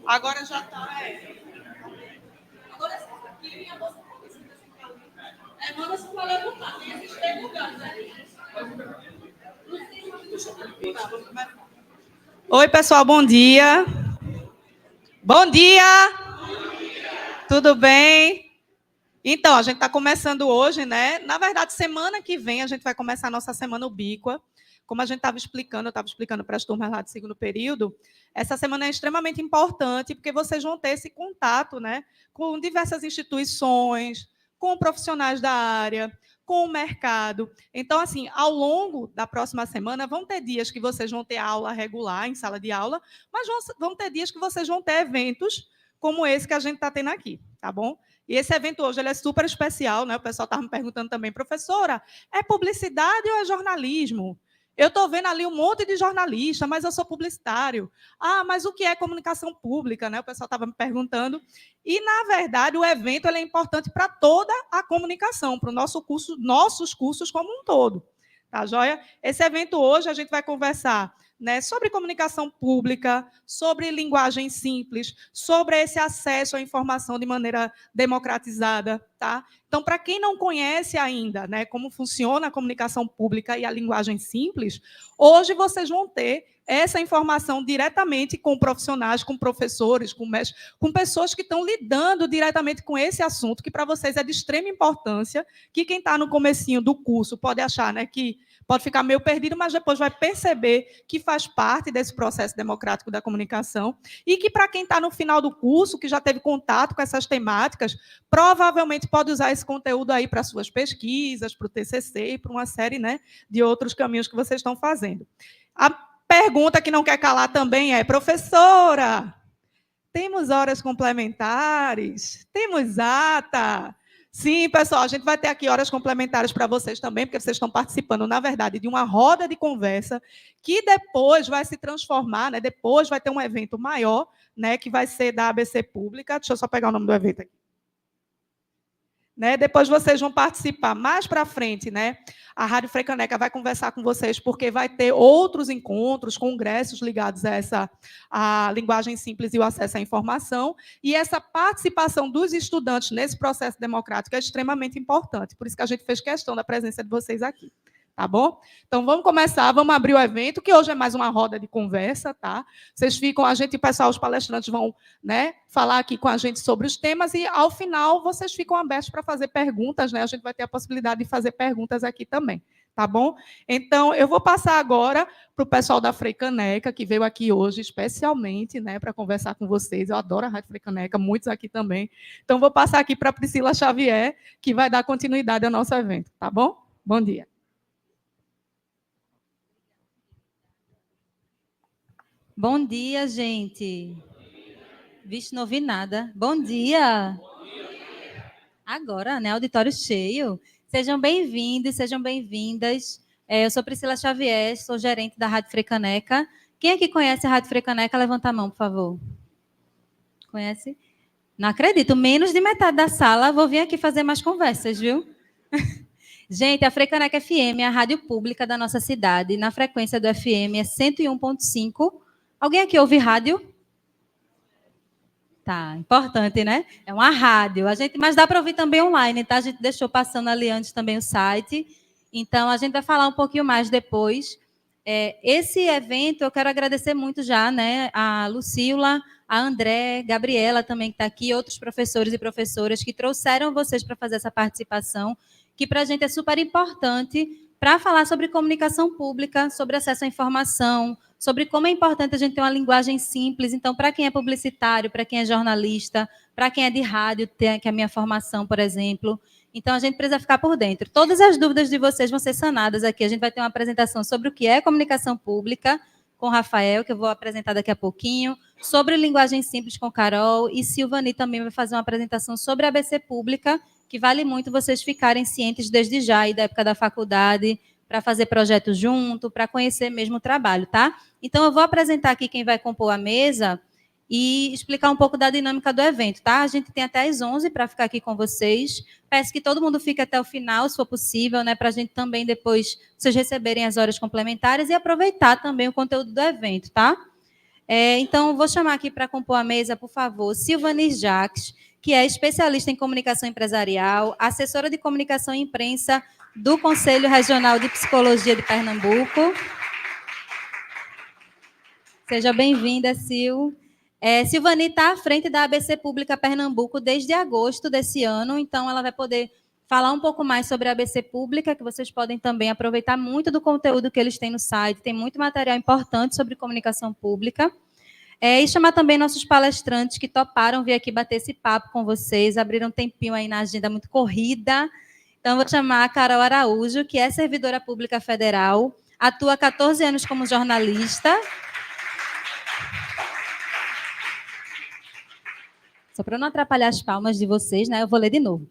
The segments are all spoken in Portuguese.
Agora já está. Agora essa aqui, minha bolsa manda se for levantar. Tem esses 3 lugares, né? Oi, pessoal, bom dia. Bom dia! Tudo bem? Então, a gente está começando hoje, né? Na verdade, semana que vem a gente vai começar a nossa semana ubíqua. Como a gente estava explicando, eu estava explicando para as turmas lá do segundo período, essa semana é extremamente importante, porque vocês vão ter esse contato, né, com diversas instituições, com profissionais da área, com o mercado. Então, assim, ao longo da próxima semana, vão ter dias que vocês vão ter aula regular, em sala de aula, mas vão ter dias que vocês vão ter eventos como esse que a gente está tendo aqui, tá bom? E esse evento hoje ele é super especial, né? O pessoal estava me perguntando também, professora, é publicidade ou é jornalismo? Eu estou vendo ali um monte de jornalista, mas eu sou publicitário. Ah, mas o que é comunicação pública? Né? O pessoal estava me perguntando. E, na verdade, o evento ele é importante para toda a comunicação, para o nosso curso, nossos cursos como um todo. Tá, joia? Esse evento hoje a gente vai conversar, né, sobre comunicação pública, sobre linguagem simples, sobre esse acesso à informação de maneira democratizada, tá? Então, para quem não conhece ainda, né, como funciona a comunicação pública e a linguagem simples, hoje vocês vão ter essa informação diretamente com profissionais, com professores, com mestres, com pessoas que estão lidando diretamente com esse assunto, que para vocês é de extrema importância, que quem está no comecinho do curso pode achar, né, que pode ficar meio perdido, mas depois vai perceber que faz parte desse processo democrático da comunicação e que, para quem está no final do curso, que já teve contato com essas temáticas, provavelmente pode usar esse conteúdo aí para suas pesquisas, para o TCC e para uma série, né, de outros caminhos que vocês estão fazendo. A pergunta que não quer calar também é, professora, temos horas complementares? Temos ata? Sim, pessoal, a gente vai ter aqui horas complementares para vocês também, porque vocês estão participando, na verdade, de uma roda de conversa que depois vai se transformar, né? Depois vai ter um evento maior, né? Que vai ser da ABC Pública. Deixa eu só pegar o nome do evento aqui. Né? Depois vocês vão participar mais para frente, né? A Rádio Frecaneca vai conversar com vocês, porque vai ter outros encontros, congressos ligados a linguagem simples e o acesso à informação, e essa participação dos estudantes nesse processo democrático é extremamente importante, por isso que a gente fez questão da presença de vocês aqui. Tá bom? Então, vamos começar, vamos abrir o evento, que hoje é mais uma roda de conversa, tá? Vocês ficam, a gente, o pessoal, os palestrantes vão, né, falar aqui com a gente sobre os temas e, ao final, vocês ficam abertos para fazer perguntas, né? A gente vai ter a possibilidade de fazer perguntas aqui também, tá bom? Então, eu vou passar agora para o pessoal da Frecaneca, que veio aqui hoje especialmente, né, para conversar com vocês. Eu adoro a Rádio Frecaneca, muitos aqui também. Então, vou passar aqui para a Priscila Xavier, que vai dar continuidade ao nosso evento, tá bom? Bom dia. Bom dia, gente. Vixe, não ouvi nada. Bom dia. Agora, né? Auditório cheio. Sejam bem-vindos, sejam bem-vindas. Eu sou Priscila Xavier, sou gerente da Rádio Frecaneca. Quem aqui conhece a Rádio Frecaneca, levanta a mão, por favor. Conhece? Não acredito, menos de metade da sala. Vou vir aqui fazer mais conversas, viu? Gente, a Frecaneca FM é a rádio pública da nossa cidade. Na frequência do FM é 101.5. Alguém aqui ouve rádio? Tá, importante, né? É uma rádio. Mas dá para ouvir também online, tá? A gente deixou passando ali antes também o site. Então, a gente vai falar um pouquinho mais depois. Esse evento, eu quero agradecer muito já, né? A Lucila, a André, Gabriela também que está aqui, outros professores e professoras que trouxeram vocês para fazer essa participação, que para a gente é super importante para falar sobre comunicação pública, sobre acesso à informação, sobre como é importante a gente ter uma linguagem simples. Então, para quem é publicitário, para quem é jornalista, para quem é de rádio, que é a minha formação, por exemplo. Então, a gente precisa ficar por dentro. Todas as dúvidas de vocês vão ser sanadas aqui. A gente vai ter uma apresentação sobre o que é comunicação pública, com o Rafael, que eu vou apresentar daqui a pouquinho, sobre linguagem simples com Carol, e Silvani também vai fazer uma apresentação sobre a ABC Pública, que vale muito vocês ficarem cientes desde já, aí da época da faculdade, para fazer projetos junto, para conhecer mesmo o trabalho, tá? Então, eu vou apresentar aqui quem vai compor a mesa e explicar um pouco da dinâmica do evento, tá? A gente tem até às 11 para ficar aqui com vocês. Peço que todo mundo fique até o final, se for possível, né? Para a gente também depois, vocês receberem as horas complementares e aproveitar também o conteúdo do evento, tá? Então, vou chamar aqui para compor a mesa, por favor, Silvani Jacques, que é especialista em comunicação empresarial, assessora de comunicação e imprensa do Conselho Regional de Psicologia de Pernambuco. Seja bem-vinda, Sil. Silvani está à frente da ABC Pública Pernambuco desde agosto desse ano, então ela vai poder falar um pouco mais sobre a ABC Pública, que vocês podem também aproveitar muito do conteúdo que eles têm no site, tem muito material importante sobre comunicação pública. E chamar também nossos palestrantes que toparam vir aqui bater esse papo com vocês, abriram um tempinho aí na agenda muito corrida. Então, vou chamar a Carol Araújo, que é servidora pública federal, atua há 14 anos como jornalista. Só para não atrapalhar as palmas de vocês, né? Eu vou ler de novo.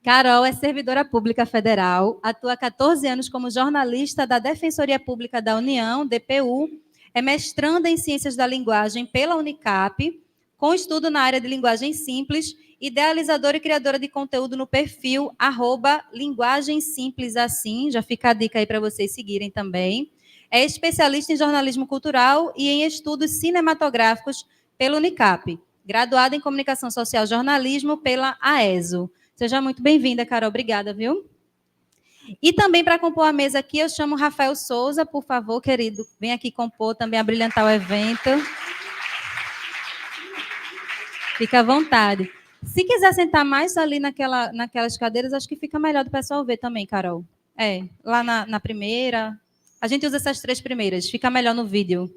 Carol é servidora pública federal, atua há 14 anos como jornalista da Defensoria Pública da União, DPU, é mestranda em Ciências da Linguagem pela Unicap, com estudo na área de linguagem simples, idealizadora e criadora de conteúdo no perfil @linguagemsimplesassim, já fica a dica aí para vocês seguirem também. É especialista em jornalismo cultural e em estudos cinematográficos pela Unicap, graduada em Comunicação Social e Jornalismo pela AESO. Seja muito bem-vinda, Carol. Obrigada, viu? E também, para compor a mesa aqui, eu chamo Rafael Souza, por favor, querido. Vem aqui compor, também abrilhantar o evento. Fica à vontade. Se quiser sentar mais ali naquelas cadeiras, acho que fica melhor do pessoal ver também, Carol. Lá na primeira. A gente usa essas 3 primeiras, fica melhor no vídeo.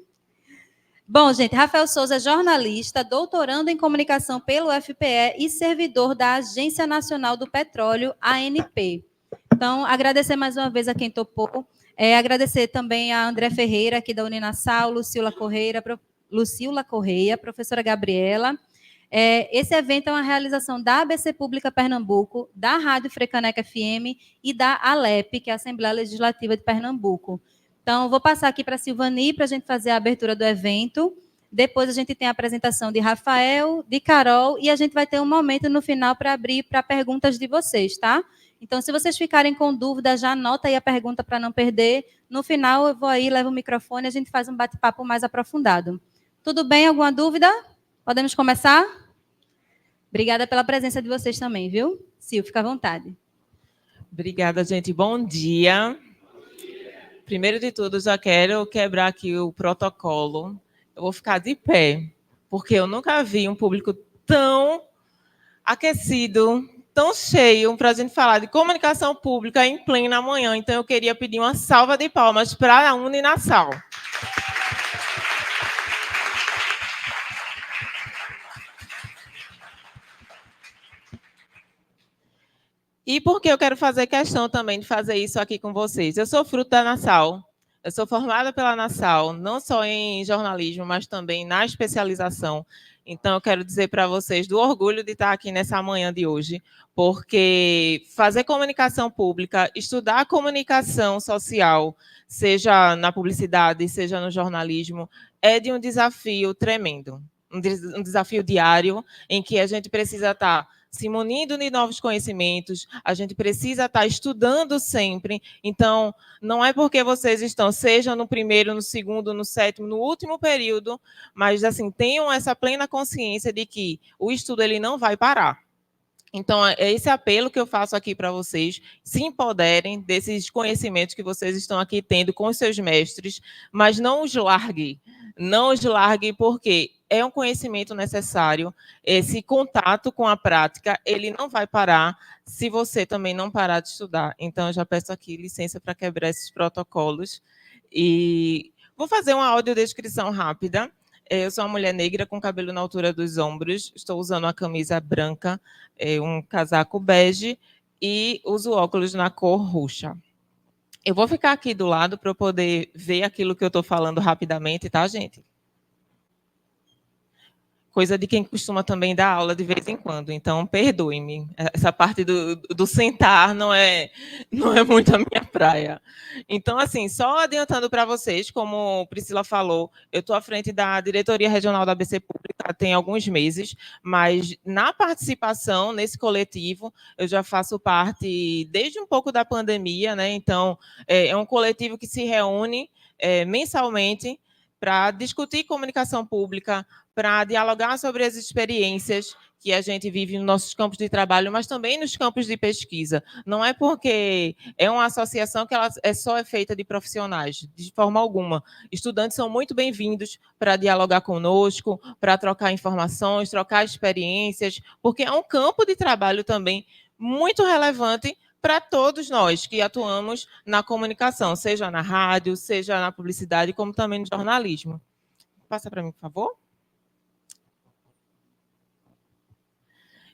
Bom, gente, Rafael Souza é jornalista, doutorando em comunicação pelo UFPE e servidor da Agência Nacional do Petróleo, ANP. Então, agradecer mais uma vez a quem topou, agradecer também a André Ferreira, aqui da Uninasal, Lucila Correia, professora Gabriela. Esse evento é uma realização da ABC Pública Pernambuco, da Rádio Frecaneca FM e da ALEP, que é a Assembleia Legislativa de Pernambuco. Então, vou passar aqui para a Silvani para a gente fazer a abertura do evento. Depois a gente tem a apresentação de Rafael, de Carol, e a gente vai ter um momento no final para abrir para perguntas de vocês, tá? Então, se vocês ficarem com dúvida, já anota aí a pergunta para não perder. No final, eu vou aí, levo o microfone e a gente faz um bate-papo mais aprofundado. Tudo bem? Alguma dúvida? Podemos começar? Obrigada pela presença de vocês também, viu? Sil, fica à vontade. Obrigada, gente. Bom dia. Primeiro de tudo, já quero quebrar aqui o protocolo. Eu vou ficar de pé, porque eu nunca vi um público tão aquecido, tão cheio, para a gente falar de comunicação pública em plena manhã. Então, eu queria pedir uma salva de palmas para a Uninasal. E por que eu quero fazer questão também de fazer isso aqui com vocês? Eu sou fruto da Nasal, eu sou formada pela Nasal, não só em jornalismo, mas também na especialização. Então, eu quero dizer para vocês do orgulho de estar aqui nessa manhã de hoje, porque fazer comunicação pública, estudar comunicação social, seja na publicidade, seja no jornalismo, é de um desafio tremendo, um desafio diário, em que a gente precisa estar se munindo de novos conhecimentos, a gente precisa estar estudando sempre. Então, não é porque vocês estão, seja no primeiro, no segundo, no sétimo, no último período, mas assim, tenham essa plena consciência de que o estudo ele não vai parar. Então, é esse apelo que eu faço aqui para vocês, se empoderem desses conhecimentos que vocês estão aqui tendo com os seus mestres, mas não os largue. Não os largue porque é um conhecimento necessário, esse contato com a prática, ele não vai parar se você também não parar de estudar. Então, eu já peço aqui licença para quebrar esses protocolos. E vou fazer uma audiodescrição rápida. Eu sou uma mulher negra com cabelo na altura dos ombros, estou usando uma camisa branca, um casaco bege e uso óculos na cor roxa. Eu vou ficar aqui do lado para eu poder ver aquilo que eu estou falando rapidamente, tá, gente? Coisa de quem costuma também dar aula de vez em quando, então perdoe-me. Essa parte do sentar não é muito a minha praia. Então, assim, só adiantando para vocês, como Priscila falou, eu estou à frente da Diretoria Regional da ABC Pública tem alguns meses, mas na participação nesse coletivo, eu já faço parte desde um pouco da pandemia, né? Então, é um coletivo que se reúne mensalmente, para discutir comunicação pública, para dialogar sobre as experiências que a gente vive nos nossos campos de trabalho, mas também nos campos de pesquisa. Não é porque é uma associação que ela é feita de profissionais, de forma alguma. Estudantes são muito bem-vindos para dialogar conosco, para trocar informações, trocar experiências, porque é um campo de trabalho também muito relevante para todos nós que atuamos na comunicação, seja na rádio, seja na publicidade, como também no jornalismo. Passa para mim, por favor.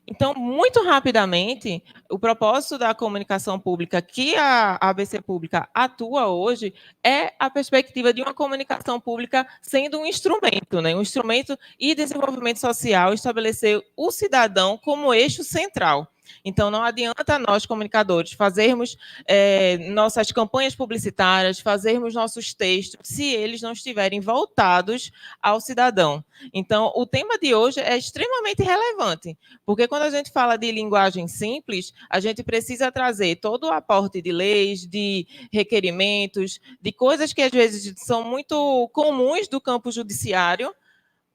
Então, muito rapidamente, o propósito da comunicação pública que a ABC Pública atua hoje é a perspectiva de uma comunicação pública sendo um instrumento, né? Um instrumento e desenvolvimento social, estabelecer o cidadão como eixo central. Então, não adianta nós, comunicadores, fazermos nossas campanhas publicitárias, fazermos nossos textos, se eles não estiverem voltados ao cidadão. Então, o tema de hoje é extremamente relevante, porque quando a gente fala de linguagem simples, a gente precisa trazer todo o aporte de leis, de requerimentos, de coisas que às vezes são muito comuns do campo judiciário,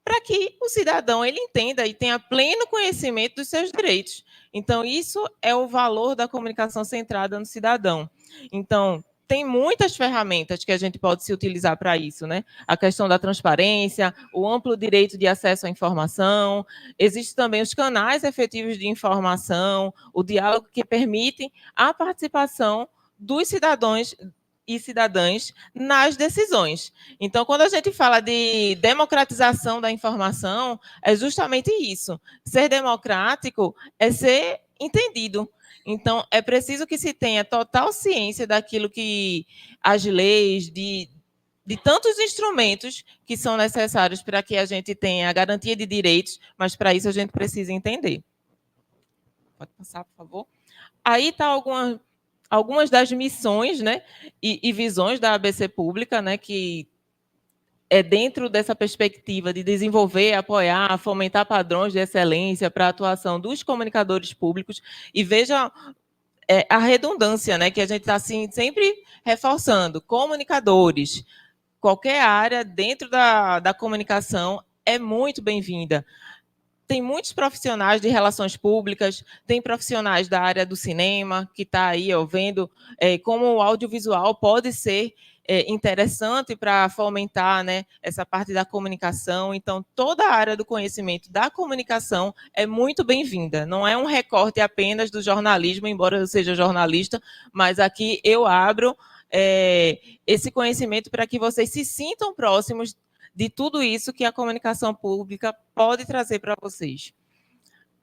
para que o cidadão ele entenda e tenha pleno conhecimento dos seus direitos. Então, isso é o valor da comunicação centrada no cidadão. Então, tem muitas ferramentas que a gente pode se utilizar para isso, né? A questão da transparência, o amplo direito de acesso à informação, existem também os canais efetivos de informação, o diálogo que permite a participação dos cidadãos e cidadãs nas decisões. Então, quando a gente fala de democratização da informação, é justamente isso. Ser democrático é ser entendido. Então, é preciso que se tenha total ciência daquilo que as leis, de tantos instrumentos que são necessários para que a gente tenha a garantia de direitos, mas para isso a gente precisa entender. Pode passar, por favor. Aí está algumas das missões, né, e visões da ABC Pública, né, que é dentro dessa perspectiva de desenvolver, apoiar, fomentar padrões de excelência para a atuação dos comunicadores públicos. E veja a redundância, né, que a gente está assim, sempre reforçando. Comunicadores, qualquer área dentro da comunicação é muito bem-vinda. Tem muitos profissionais de relações públicas, tem profissionais da área do cinema, que está aí vendo como o audiovisual pode ser interessante para fomentar, né, essa parte da comunicação. Então, toda a área do conhecimento da comunicação é muito bem-vinda. Não é um recorte apenas do jornalismo, embora eu seja jornalista, mas aqui eu abro esse conhecimento para que vocês se sintam próximos de tudo isso que a comunicação pública pode trazer para vocês.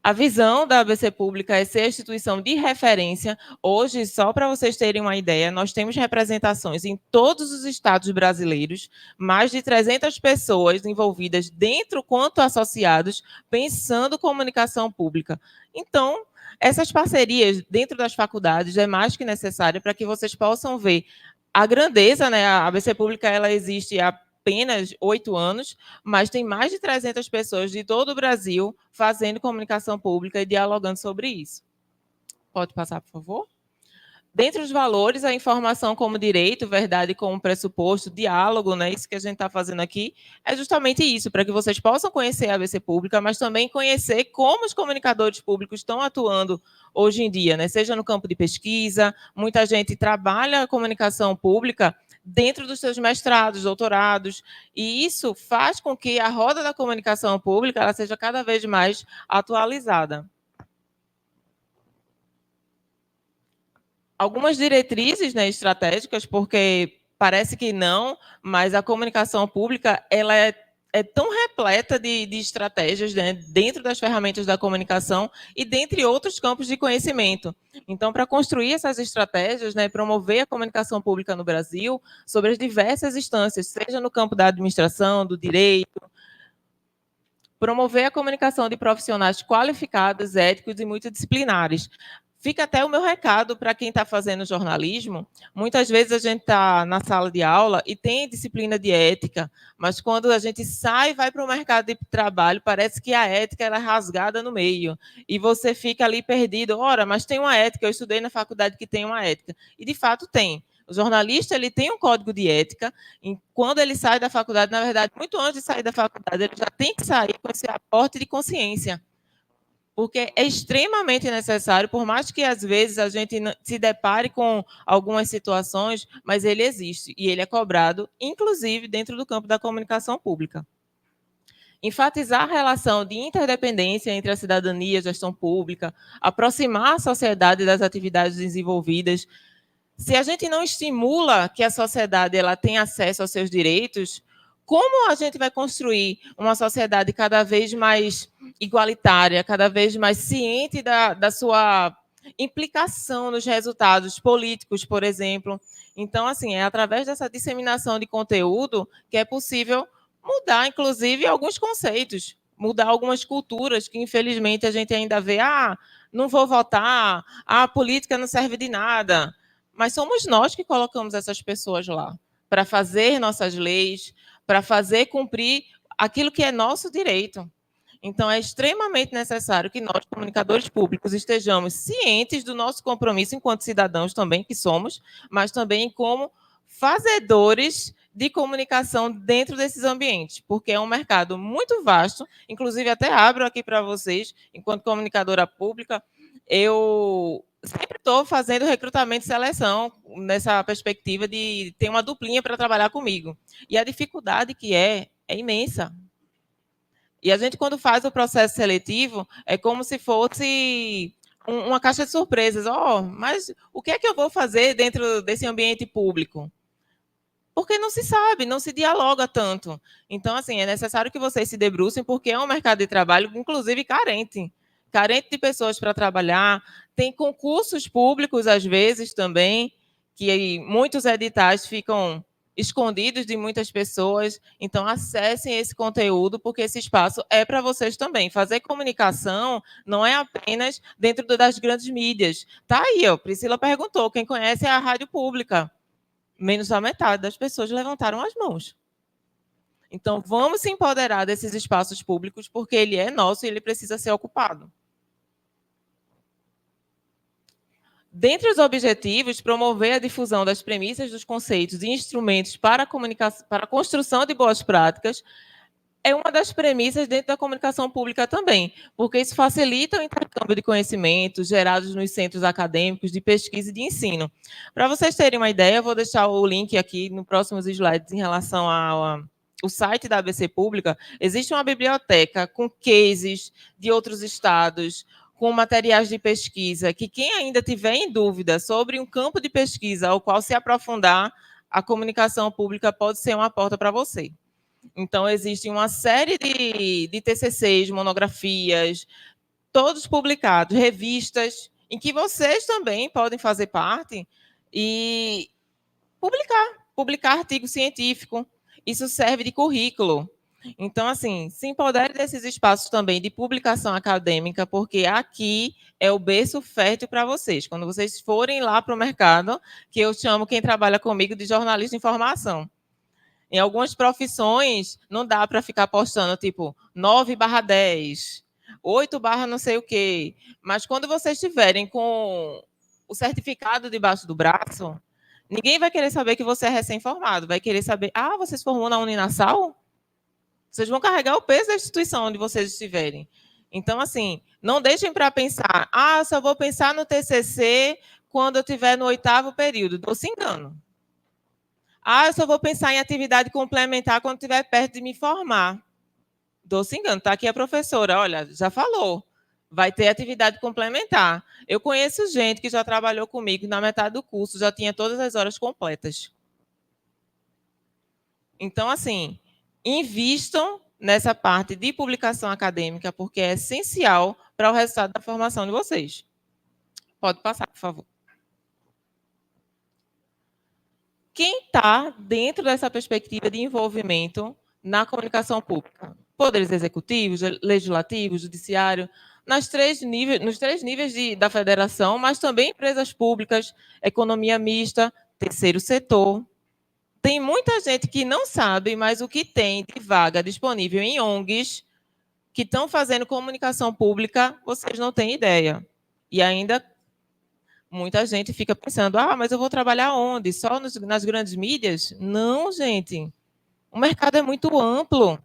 A visão da ABC Pública é ser a instituição de referência. Hoje, só para vocês terem uma ideia, nós temos representações em todos os estados brasileiros, mais de 300 pessoas envolvidas dentro quanto associados, pensando comunicação pública. Então, essas parcerias dentro das faculdades é mais que necessária para que vocês possam ver a grandeza, né? A ABC Pública ela existe há apenas 8 anos, mas tem mais de 300 pessoas de todo o Brasil fazendo comunicação pública e dialogando sobre isso. Pode passar, por favor? Dentro dos valores, a informação como direito, verdade como pressuposto, diálogo, né? Isso que a gente está fazendo aqui é justamente isso, para que vocês possam conhecer a ABC Pública, mas também conhecer como os comunicadores públicos estão atuando hoje em dia, né? Seja no campo de pesquisa, muita gente trabalha a comunicação pública dentro dos seus mestrados, doutorados, e isso faz com que a roda da comunicação pública ela seja cada vez mais atualizada. Algumas diretrizes, né, estratégicas, porque parece que não, mas a comunicação pública ela é tão repleta de estratégias, né, dentro das ferramentas da comunicação e dentre outros campos de conhecimento. Então, para construir essas estratégias, né, promover a comunicação pública no Brasil, sobre as diversas instâncias, seja no campo da administração, do direito, promover a comunicação de profissionais qualificados, éticos e multidisciplinares. Fica até o meu recado para quem está fazendo jornalismo. Muitas vezes a gente está na sala de aula e tem disciplina de ética, mas quando a gente sai e vai para o mercado de trabalho, parece que a ética é rasgada no meio. E você fica ali perdido. Ora, mas tem uma ética, eu estudei na faculdade que tem uma ética. E, de fato, tem. O jornalista ele tem um código de ética, e quando ele sai da faculdade, na verdade, muito antes de sair da faculdade, ele já tem que sair com esse aporte de consciência, porque é extremamente necessário, por mais que às vezes a gente se depare com algumas situações, mas ele existe e ele é cobrado, inclusive dentro do campo da comunicação pública. Enfatizar a relação de interdependência entre a cidadania e a gestão pública, aproximar a sociedade das atividades desenvolvidas. Se a gente não estimula que a sociedade ela tenha acesso aos seus direitos, como a gente vai construir uma sociedade cada vez mais igualitária, cada vez mais ciente da sua implicação nos resultados políticos, por exemplo? Então, assim, é através dessa disseminação de conteúdo que é possível mudar, inclusive, alguns conceitos, mudar algumas culturas que, infelizmente, a gente ainda vê, não vou votar, a política não serve de nada. Mas somos nós que colocamos essas pessoas lá para fazer nossas leis, para fazer cumprir aquilo que é nosso direito. Então, é extremamente necessário que nós, comunicadores públicos, estejamos cientes do nosso compromisso enquanto cidadãos também, que somos, mas também como fazedores de comunicação dentro desses ambientes, porque é um mercado muito vasto, inclusive até abro aqui para vocês, enquanto comunicadora pública, eu sempre estou fazendo recrutamento e seleção nessa perspectiva de ter uma duplinha para trabalhar comigo. E a dificuldade que é imensa. E a gente, quando faz o processo seletivo, é como se fosse uma caixa de surpresas. Mas o que é que eu vou fazer dentro desse ambiente público? Porque não se sabe, não se dialoga tanto. Então, assim, é necessário que vocês se debrucem, porque é um mercado de trabalho, inclusive, carente de pessoas para trabalhar. Tem concursos públicos, às vezes, também, que muitos editais ficam escondidos de muitas pessoas. Então, acessem esse conteúdo, porque esse espaço é para vocês também. Fazer comunicação não é apenas dentro das grandes mídias. Tá aí, ó, Priscila perguntou, quem conhece a rádio pública? Menos da metade das pessoas levantaram as mãos. Então, vamos se empoderar desses espaços públicos, porque ele é nosso e ele precisa ser ocupado. Dentre os objetivos, promover a difusão das premissas, dos conceitos e instrumentos para a construção de boas práticas é uma das premissas dentro da comunicação pública também, porque isso facilita o intercâmbio de conhecimentos gerados nos centros acadêmicos de pesquisa e de ensino. Para vocês terem uma ideia, eu vou deixar o link aqui nos próximos slides em relação ao site da ABC Pública. Existe uma biblioteca com cases de outros estados, com materiais de pesquisa, que quem ainda tiver em dúvida sobre um campo de pesquisa ao qual se aprofundar, a comunicação pública pode ser uma porta para você. Então, existe uma série de TCCs, monografias, todos publicados, revistas, em que vocês também podem fazer parte e publicar artigo científico. Isso serve de currículo. Então, assim, se empodere desses espaços também de publicação acadêmica, porque aqui é o berço fértil para vocês. Quando vocês forem lá para o mercado, que eu chamo quem trabalha comigo de jornalista de informação. Em algumas profissões, não dá para ficar postando, tipo, 9/10, 8/ não sei o quê. Mas quando vocês estiverem com o certificado debaixo do braço, ninguém vai querer saber que você é recém-formado. Vai querer saber, você se formou na Uninasal? Vocês vão carregar o peso da instituição onde vocês estiverem. Então, assim, não deixem para pensar, só vou pensar no TCC quando eu estiver no 8º período. Doce engano. Eu só vou pensar em atividade complementar quando estiver perto de me formar. Doce engano, está aqui a professora, olha, já falou. Vai ter atividade complementar. Eu conheço gente que já trabalhou comigo na metade do curso, já tinha todas as horas completas. Então, assim, invistam nessa parte de publicação acadêmica, porque é essencial para o resultado da formação de vocês. Pode passar, por favor. Quem está dentro dessa perspectiva de envolvimento na comunicação pública? Poderes executivos, legislativo, judiciário, nos 3 níveis da federação, mas também empresas públicas, economia mista, terceiro setor. Tem muita gente que não sabe, mas o que tem de vaga disponível em ONGs que estão fazendo comunicação pública, vocês não têm ideia. E ainda Muita gente fica pensando, mas eu vou trabalhar onde? Só nas grandes mídias? Não, gente. O mercado é muito amplo.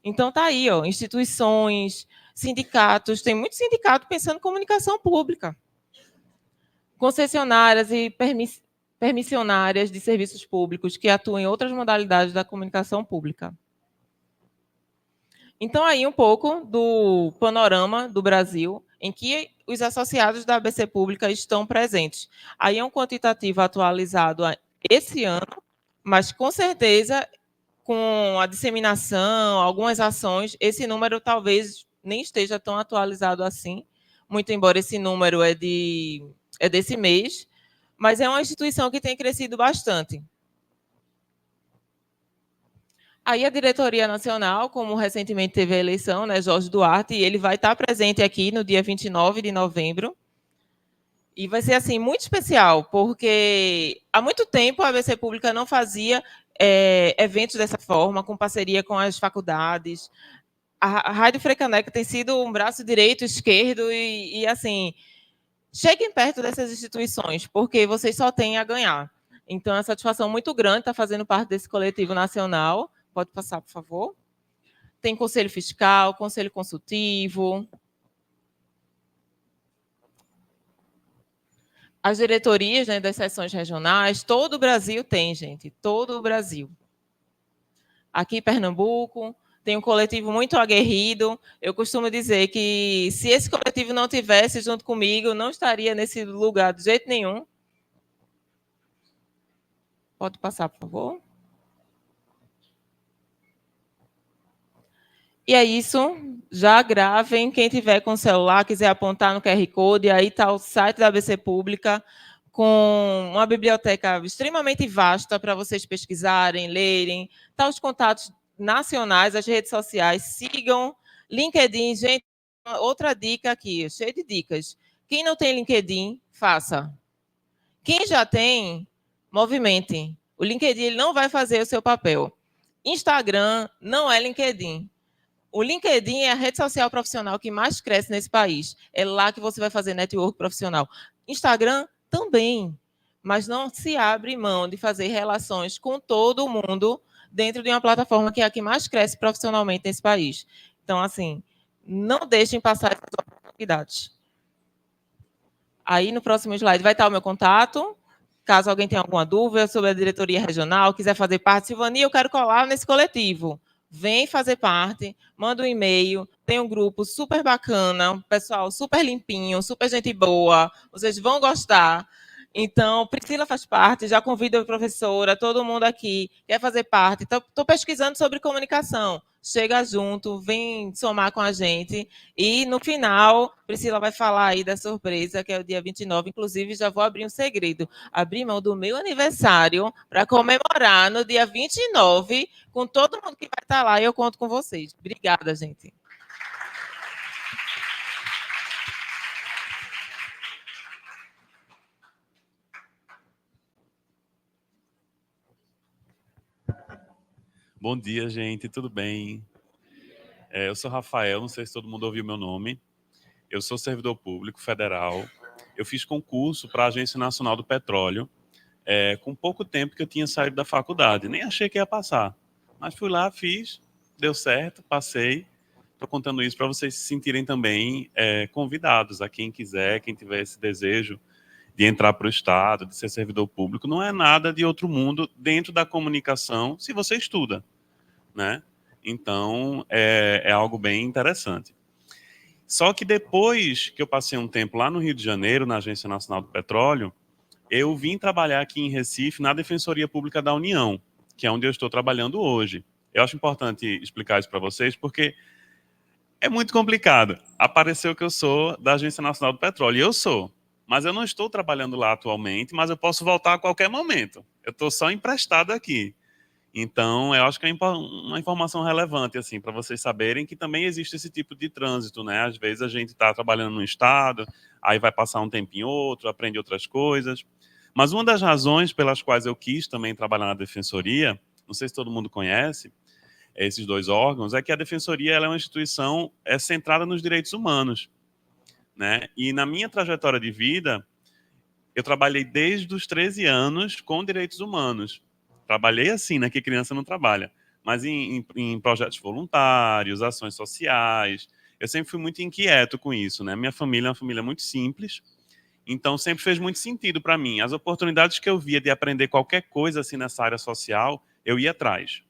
Então, tá aí, ó, instituições, sindicatos, tem muito sindicato pensando em comunicação pública. Concessionárias e permissionárias de serviços públicos que atuam em outras modalidades da comunicação pública. Então, aí um pouco do panorama do Brasil, em que os associados da ABC Pública estão presentes. Aí é um quantitativo atualizado esse ano, mas, com certeza, com a disseminação, algumas ações, esse número talvez nem esteja tão atualizado assim, muito embora esse número é desse mês, mas é uma instituição que tem crescido bastante. Aí a diretoria nacional, como recentemente teve a eleição, né, Jorge Duarte, ele vai estar presente aqui no dia 29 de novembro. E vai ser assim muito especial, porque há muito tempo a ABC Pública não fazia eventos dessa forma, com parceria com as faculdades. A Rádio Frecaneca tem sido um braço direito, esquerdo, e assim, cheguem perto dessas instituições, porque vocês só têm a ganhar. Então, é uma satisfação muito grande estar fazendo parte desse coletivo nacional. Pode passar, por favor. Tem conselho fiscal, conselho consultivo. As diretorias, né, das seções regionais, todo o Brasil tem, gente, todo o Brasil. Aqui em Pernambuco, tem um coletivo muito aguerrido. Eu costumo dizer que se esse coletivo não tivesse junto comigo, não estaria nesse lugar de jeito nenhum. Pode passar, por favor. E é isso. Já gravem. Quem tiver com o celular, quiser apontar no QR Code, aí está o site da ABC Pública, com uma biblioteca extremamente vasta para vocês pesquisarem, lerem. Tá os contatos nacionais, as redes sociais. Sigam LinkedIn. Gente, outra dica aqui, cheio de dicas. Quem não tem LinkedIn, faça. Quem já tem, movimente. O LinkedIn ele não vai fazer o seu papel. Instagram não é LinkedIn. O LinkedIn é a rede social profissional que mais cresce nesse país. É lá que você vai fazer network profissional. Instagram também, mas não se abre mão de fazer relações com todo mundo dentro de uma plataforma que é a que mais cresce profissionalmente nesse país. Então, assim, não deixem passar essas oportunidades. Aí, no próximo slide, vai estar o meu contato. Caso alguém tenha alguma dúvida sobre a diretoria regional, quiser fazer parte, Silvani, eu quero colar nesse coletivo. Vem fazer parte, manda um e-mail, tem um grupo super bacana, pessoal super limpinho, super gente boa, vocês vão gostar. Então, Priscila faz parte, já convido a professora, todo mundo aqui quer fazer parte. Estou pesquisando sobre comunicação. Chega junto, vem somar com a gente. E, no final, Priscila vai falar aí da surpresa, que é o dia 29. Inclusive, já vou abrir um segredo. Abri mão do meu aniversário para comemorar no dia 29, com todo mundo que vai estar lá, e eu conto com vocês. Obrigada, gente. Bom dia, gente, tudo bem? Eu sou Rafael, não sei se todo mundo ouviu meu nome. Eu sou servidor público federal. Eu fiz concurso para a Agência Nacional do Petróleo, com pouco tempo que eu tinha saído da faculdade. Nem achei que ia passar, mas fui lá, fiz, deu certo, passei. Estou contando isso para vocês se sentirem também convidados, a quem quiser, quem tiver esse desejo de entrar para o Estado, de ser servidor público. Não é nada de outro mundo dentro da comunicação, se você estuda, né? Então, é algo bem interessante. Só que depois que eu passei um tempo lá no Rio de Janeiro, na Agência Nacional do Petróleo, eu vim trabalhar aqui em Recife, na Defensoria Pública da União, que é onde eu estou trabalhando hoje. Eu acho importante explicar isso para vocês, porque é muito complicado. Apareceu que eu sou da Agência Nacional do Petróleo, e eu sou. Mas eu não estou trabalhando lá atualmente, mas eu posso voltar a qualquer momento. Eu estou só emprestado aqui. Então, eu acho que é uma informação relevante, assim, para vocês saberem que também existe esse tipo de trânsito, né? Às vezes a gente está trabalhando num estado, aí vai passar um tempo em outro, aprende outras coisas. Mas uma das razões pelas quais eu quis também trabalhar na Defensoria, não sei se todo mundo conhece, esses dois órgãos, é que a Defensoria ela é uma instituição centrada nos direitos humanos, né? E na minha trajetória de vida, Eu trabalhei desde os 13 anos com direitos humanos. Trabalhei assim, né, que criança não trabalha. Mas em projetos voluntários, ações sociais. Eu sempre fui muito inquieto com isso, né? Minha família é uma família muito simples, então sempre fez muito sentido para mim. As oportunidades que eu via de aprender qualquer coisa assim nessa área social, eu ia atrás.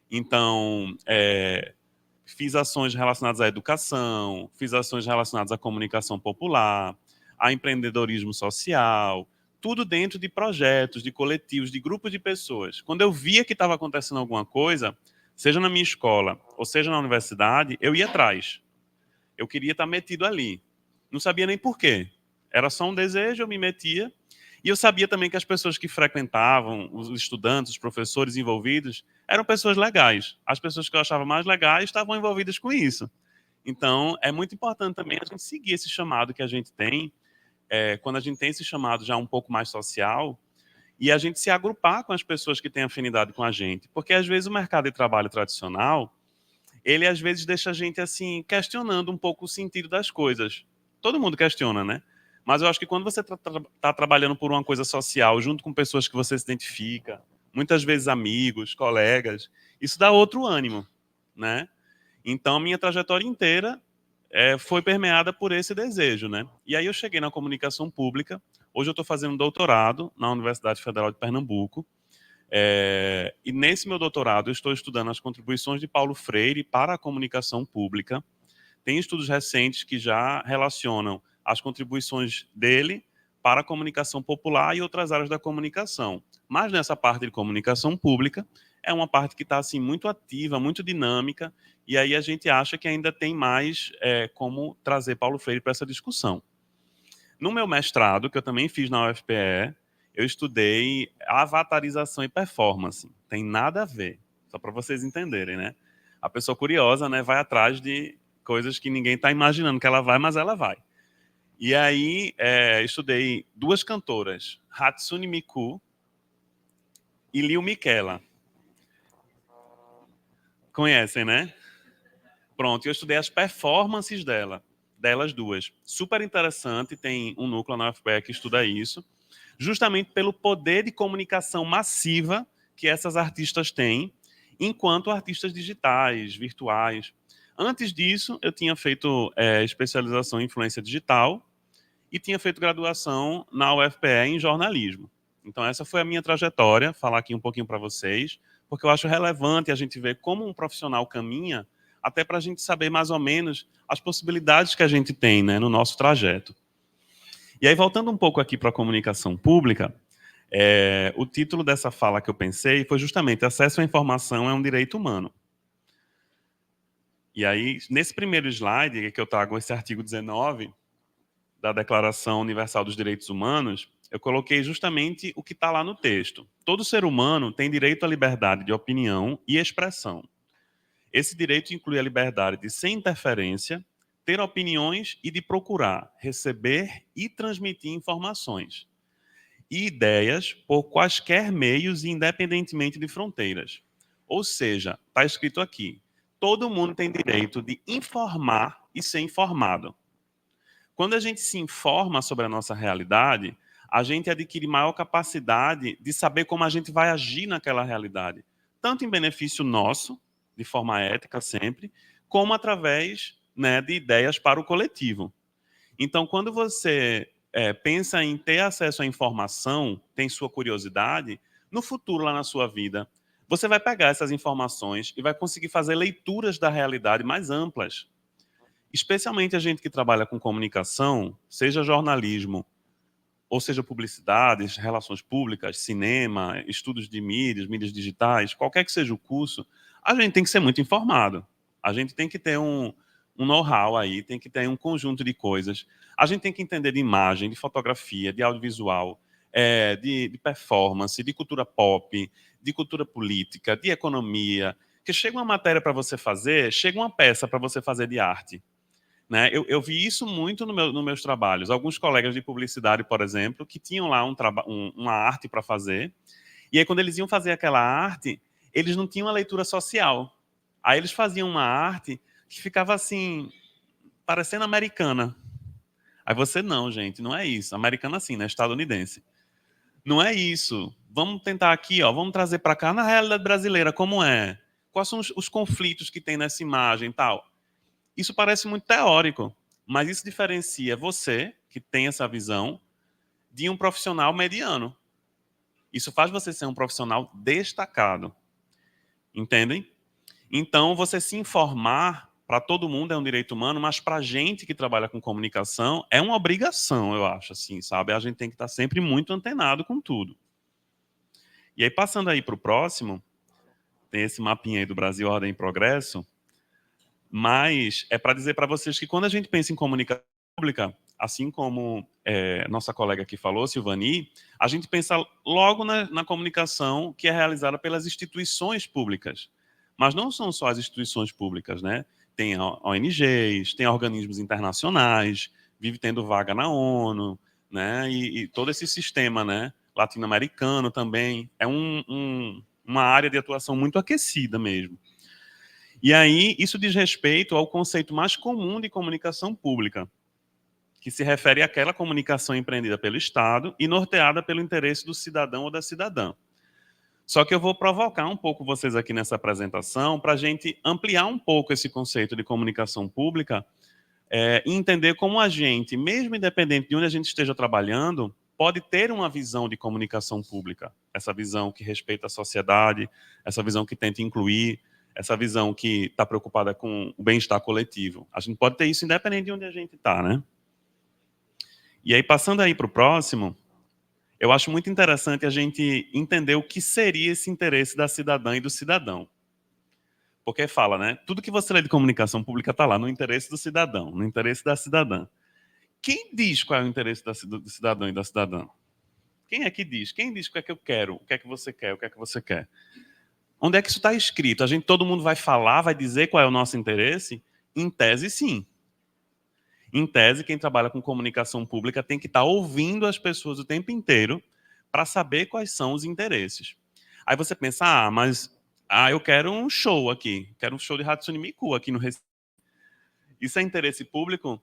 Então, fiz ações relacionadas à educação, fiz ações relacionadas à comunicação popular, a empreendedorismo social, tudo dentro de projetos, de coletivos, de grupos de pessoas. Quando eu via que estava acontecendo alguma coisa, seja na minha escola ou seja na universidade, eu ia atrás. Eu queria estar metido ali. Não sabia nem por quê. Era só um desejo, eu me metia. E eu sabia também que as pessoas que frequentavam, os estudantes, os professores envolvidos, eram pessoas legais. As pessoas que eu achava mais legais estavam envolvidas com isso. Então, é muito importante também a gente seguir esse chamado que a gente tem, quando a gente tem esse chamado já um pouco mais social, e a gente se agrupar com as pessoas que têm afinidade com a gente. Porque, às vezes, o mercado de trabalho tradicional, ele, às vezes, deixa a gente, assim, questionando um pouco o sentido das coisas. Todo mundo questiona, né? Mas eu acho que quando você está trabalhando por uma coisa social, junto com pessoas que você se identifica, muitas vezes amigos, colegas, isso dá outro ânimo, né? Então, a minha trajetória inteira foi permeada por esse desejo, né? E aí eu cheguei na comunicação pública. Hoje eu estou fazendo doutorado na Universidade Federal de Pernambuco. E nesse meu doutorado eu estou estudando as contribuições de Paulo Freire para a comunicação pública. Tem estudos recentes que já relacionam as contribuições dele para a comunicação popular e outras áreas da comunicação. Mas nessa parte de comunicação pública, é uma parte que está assim, muito ativa, muito dinâmica, e aí a gente acha que ainda tem mais como trazer Paulo Freire para essa discussão. No meu mestrado, que eu também fiz na UFPE, eu estudei avatarização e performance. Tem nada a ver, só para vocês entenderem, né? A pessoa curiosa, né, vai atrás de coisas que ninguém está imaginando que ela vai, mas ela vai. E aí, estudei duas cantoras, Hatsune Miku e Lil Miquela. Conhecem, né? Pronto, eu estudei as performances delas duas. Super interessante, tem um núcleo na UFPE que estuda isso, justamente pelo poder de comunicação massiva que essas artistas têm, enquanto artistas digitais, virtuais. Antes disso, eu tinha feito especialização em influência digital e tinha feito graduação na UFPE em jornalismo. Então, essa foi a minha trajetória, falar aqui um pouquinho para vocês, porque eu acho relevante a gente ver como um profissional caminha, até para a gente saber mais ou menos as possibilidades que a gente tem, né, no nosso trajeto. E aí, voltando um pouco aqui para a comunicação pública, o título dessa fala que eu pensei foi justamente Acesso à informação é um direito humano. E aí, nesse primeiro slide, que eu trago esse artigo 19 da Declaração Universal dos Direitos Humanos, eu coloquei justamente o que está lá no texto. Todo ser humano tem direito à liberdade de opinião e expressão. Esse direito inclui a liberdade de, sem interferência, ter opiniões e de procurar, receber e transmitir informações e ideias por quaisquer meios, independentemente de fronteiras. Ou seja, está escrito aqui, todo mundo tem direito de informar e ser informado. Quando a gente se informa sobre a nossa realidade, a gente adquire maior capacidade de saber como a gente vai agir naquela realidade, tanto em benefício nosso, de forma ética sempre, como através, né, de ideias para o coletivo. Então, quando você pensa em ter acesso à informação, tem sua curiosidade, no futuro lá na sua vida, você vai pegar essas informações e vai conseguir fazer leituras da realidade mais amplas. Especialmente a gente que trabalha com comunicação, seja jornalismo, ou seja publicidade, relações públicas, cinema, estudos de mídias, mídias digitais, qualquer que seja o curso, a gente tem que ser muito informado. A gente tem que ter um know-how aí, tem que ter um conjunto de coisas. A gente tem que entender de imagem, de fotografia, de audiovisual, de performance, de cultura pop, de cultura política, de economia. Porque chega uma matéria para você fazer, chega uma peça para você fazer de arte. Né? Eu vi isso muito nos meus trabalhos. Alguns colegas de publicidade, por exemplo, que tinham lá uma arte para fazer, e aí quando eles iam fazer aquela arte, eles não tinham a leitura social. Aí eles faziam uma arte que ficava assim, parecendo americana. Aí você, não, gente, não é isso. Americano assim, né? Estadunidense. Não é isso. Vamos tentar aqui, ó, vamos trazer para cá na realidade brasileira como é. Quais são os conflitos que tem nessa imagem e tal. Isso parece muito teórico, mas isso diferencia você, que tem essa visão, de um profissional mediano. Isso faz você ser um profissional destacado. Entendem? Então, você se informar para todo mundo é um direito humano, mas para a gente que trabalha com comunicação é uma obrigação, eu acho, assim, sabe? A gente tem que estar sempre muito antenado com tudo. E aí, passando aí para o próximo, tem esse mapinha aí do Brasil Ordem e Progresso, mas é para dizer para vocês que quando a gente pensa em comunicação pública, assim como nossa colega aqui falou, Silvani, a gente pensa logo na comunicação que é realizada pelas instituições públicas. Mas não são só as instituições públicas, né? Tem ONGs, tem organismos internacionais, vive tendo vaga na ONU, né? E todo esse sistema, né? Latino-americano também. É uma área de atuação muito aquecida mesmo. E aí, isso diz respeito ao conceito mais comum de comunicação pública, que se refere àquela comunicação empreendida pelo Estado e norteada pelo interesse do cidadão ou da cidadã. Só que eu vou provocar um pouco vocês aqui nessa apresentação para a gente ampliar um pouco esse conceito de comunicação pública e entender como a gente, mesmo independente de onde a gente esteja trabalhando, pode ter uma visão de comunicação pública. Essa visão que respeita a sociedade, essa visão que tenta incluir, essa visão que está preocupada com o bem-estar coletivo. A gente pode ter isso independente de onde a gente está, né? E aí, passando aí para o próximo, eu acho muito interessante a gente entender o que seria esse interesse da cidadã e do cidadão. Porque fala, né? Tudo que você lê de comunicação pública está lá, no interesse do cidadão, no interesse da cidadã. Quem diz qual é o interesse do cidadão e da cidadã? Quem é que diz? Quem diz o que é que eu quero? O que é que você quer? O que é que você quer? Onde é que isso está escrito? Todo mundo vai falar, vai dizer qual é o nosso interesse? Em tese, sim. Em tese, quem trabalha com comunicação pública tem que estar ouvindo as pessoas o tempo inteiro para saber quais são os interesses. Aí você pensa, mas eu quero um show aqui, quero um show de Hatsune Miku aqui no Recife. Isso é interesse público?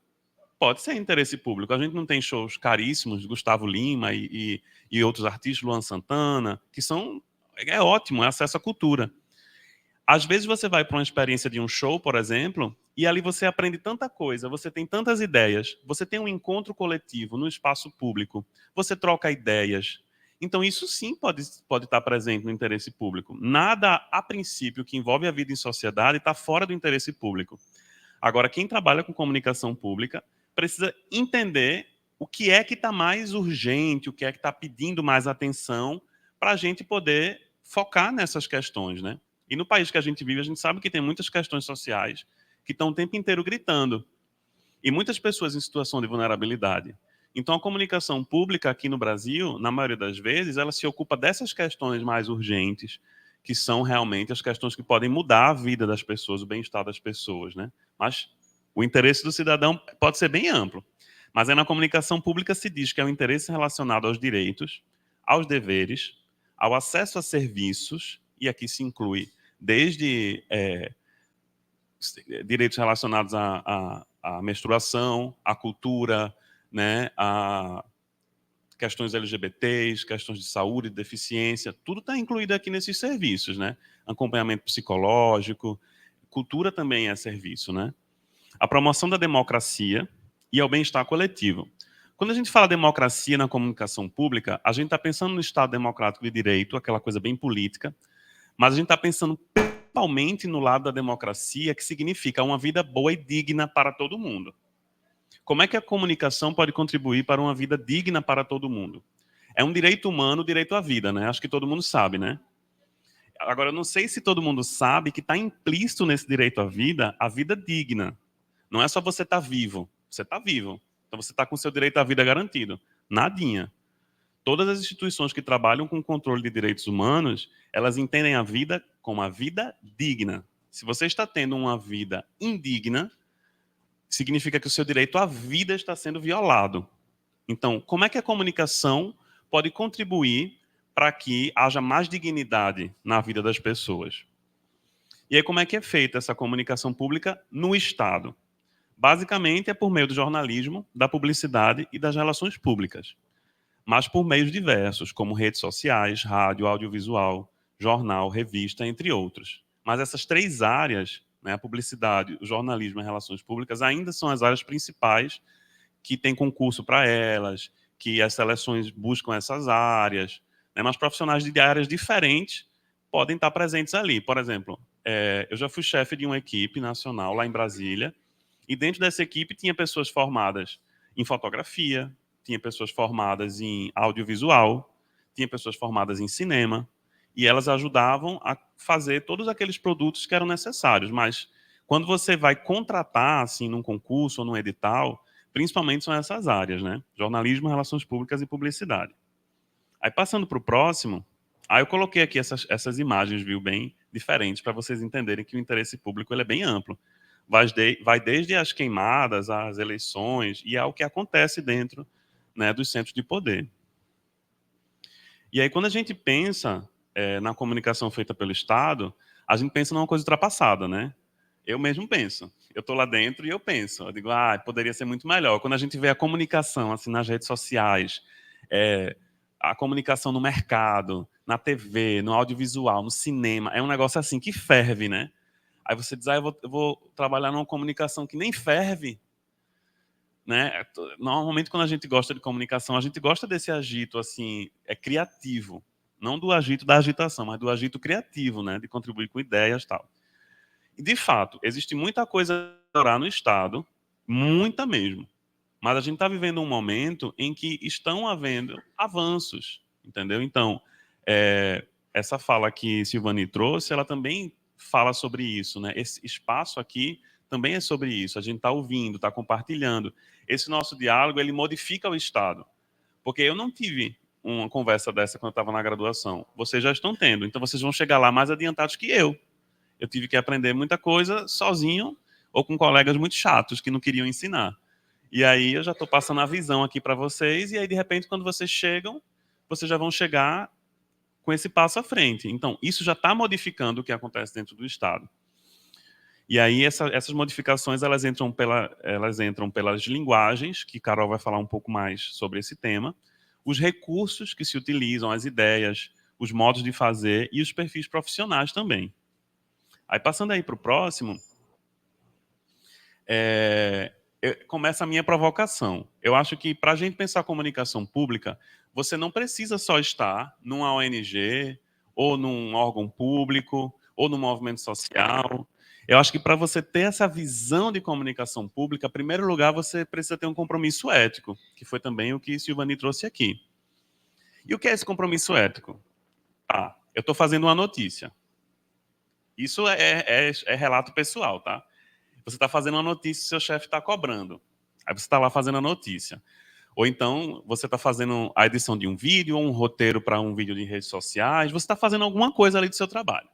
Pode ser interesse público. A gente não tem shows caríssimos de Gustavo Lima e outros artistas, Luan Santana, que são... É ótimo, é acesso à cultura. Às vezes você vai para uma experiência de um show, por exemplo, e ali você aprende tanta coisa, você tem tantas ideias, você tem um encontro coletivo no espaço público, você troca ideias. Então isso sim pode estar presente no interesse público. Nada, a princípio, que envolve a vida em sociedade está fora do interesse público. Agora, quem trabalha com comunicação pública precisa entender o que é que está mais urgente, o que é que está pedindo mais atenção para a gente poder focar nessas questões, né? E no país que a gente vive, a gente sabe que tem muitas questões sociais que estão o tempo inteiro gritando. E muitas pessoas em situação de vulnerabilidade. Então, a comunicação pública aqui no Brasil, na maioria das vezes, ela se ocupa dessas questões mais urgentes, que são realmente as questões que podem mudar a vida das pessoas, o bem-estar das pessoas, né? Mas o interesse do cidadão pode ser bem amplo. Mas aí na comunicação pública se diz que é o interesse relacionado aos direitos, aos deveres, ao acesso a serviços, e aqui se inclui desde direitos relacionados à menstruação, à cultura, né, a questões LGBTs, questões de saúde, de deficiência, tudo está incluído aqui nesses serviços, né? Acompanhamento psicológico, cultura também é serviço, né? A promoção da democracia e ao bem-estar coletivo. Quando a gente fala democracia na comunicação pública, a gente está pensando no Estado democrático de direito, aquela coisa bem política, mas a gente está pensando principalmente no lado da democracia, que significa uma vida boa e digna para todo mundo. Como é que a comunicação pode contribuir para uma vida digna para todo mundo? É um direito humano, o direito à vida, né? Acho que todo mundo sabe, né? Agora, eu não sei se todo mundo sabe que está implícito nesse direito à vida a vida digna. Não é só você estar vivo, você está vivo. Então você está com o seu direito à vida garantido. Nadinha. Todas as instituições que trabalham com o controle de direitos humanos, elas entendem a vida como a vida digna. Se você está tendo uma vida indigna, significa que o seu direito à vida está sendo violado. Então, como é que a comunicação pode contribuir para que haja mais dignidade na vida das pessoas? E aí, como é que é feita essa comunicação pública no Estado? Basicamente, é por meio do jornalismo, da publicidade e das relações públicas, mas por meios diversos, como redes sociais, rádio, audiovisual, jornal, revista, entre outros. Mas essas três áreas, né, a publicidade, o jornalismo e as relações públicas, ainda são as áreas principais que tem concurso para elas, que as seleções buscam essas áreas, né, mas profissionais de áreas diferentes podem estar presentes ali. Por exemplo, eu já fui chefe de uma equipe nacional lá em Brasília, e dentro dessa equipe tinha pessoas formadas em fotografia, tinha pessoas formadas em audiovisual, tinha pessoas formadas em cinema, e elas ajudavam a fazer todos aqueles produtos que eram necessários. Mas quando você vai contratar, assim, num concurso ou num edital, principalmente são essas áreas, né? Jornalismo, relações públicas e publicidade. Aí, passando para o próximo, aí eu coloquei aqui essas imagens, viu, bem diferentes, para vocês entenderem que o interesse público ele é bem amplo. Vai desde as queimadas, às eleições, e ao que acontece dentro, né, dos centros de poder. E aí, quando a gente pensa na comunicação feita pelo Estado, a gente pensa numa coisa ultrapassada, né? Eu mesmo penso. Eu estou lá dentro e eu penso. Eu digo, poderia ser muito melhor. Quando a gente vê a comunicação assim nas redes sociais, a comunicação no mercado, na TV, no audiovisual, no cinema, é um negócio assim que ferve, né? Aí você diz, eu vou trabalhar numa comunicação que nem ferve, né? Normalmente, quando a gente gosta de comunicação, a gente gosta desse agito assim, criativo. Não do agito da agitação, mas do agito criativo, né? De contribuir com ideias e tal. E, de fato, existe muita coisa a melhorar no Estado, muita mesmo. Mas a gente está vivendo um momento em que estão havendo avanços, entendeu? Então, essa fala que Silvani trouxe, ela também fala sobre isso, né? Esse espaço aqui também é sobre isso. A gente está ouvindo, está compartilhando. Esse nosso diálogo, ele modifica o Estado. Porque eu não tive uma conversa dessa quando eu estava na graduação. Vocês já estão tendo, então vocês vão chegar lá mais adiantados que eu. Eu tive que aprender muita coisa sozinho ou com colegas muito chatos que não queriam ensinar. E aí eu já estou passando a visão aqui para vocês, e aí de repente quando vocês chegam, vocês já vão chegar com esse passo à frente. Então, isso já está modificando o que acontece dentro do Estado. E aí essas modificações elas entram pelas linguagens, que Carol vai falar um pouco mais sobre esse tema, os recursos que se utilizam, as ideias, os modos de fazer e os perfis profissionais também. Aí, passando aí para o próximo, começa a minha provocação. Eu acho que, para a gente pensar comunicação pública, você não precisa só estar numa ONG, ou num órgão público, ou num movimento social. Eu acho que, para você ter essa visão de comunicação pública, em primeiro lugar, você precisa ter um compromisso ético, que foi também o que Silvani trouxe aqui. E o que é esse compromisso ético? Eu estou fazendo uma notícia. Isso é relato pessoal, tá? Você está fazendo uma notícia e seu chefe está cobrando. Aí você está lá fazendo a notícia. Ou então, você está fazendo a edição de um vídeo, ou um roteiro para um vídeo de redes sociais. Você está fazendo alguma coisa ali do seu trabalho.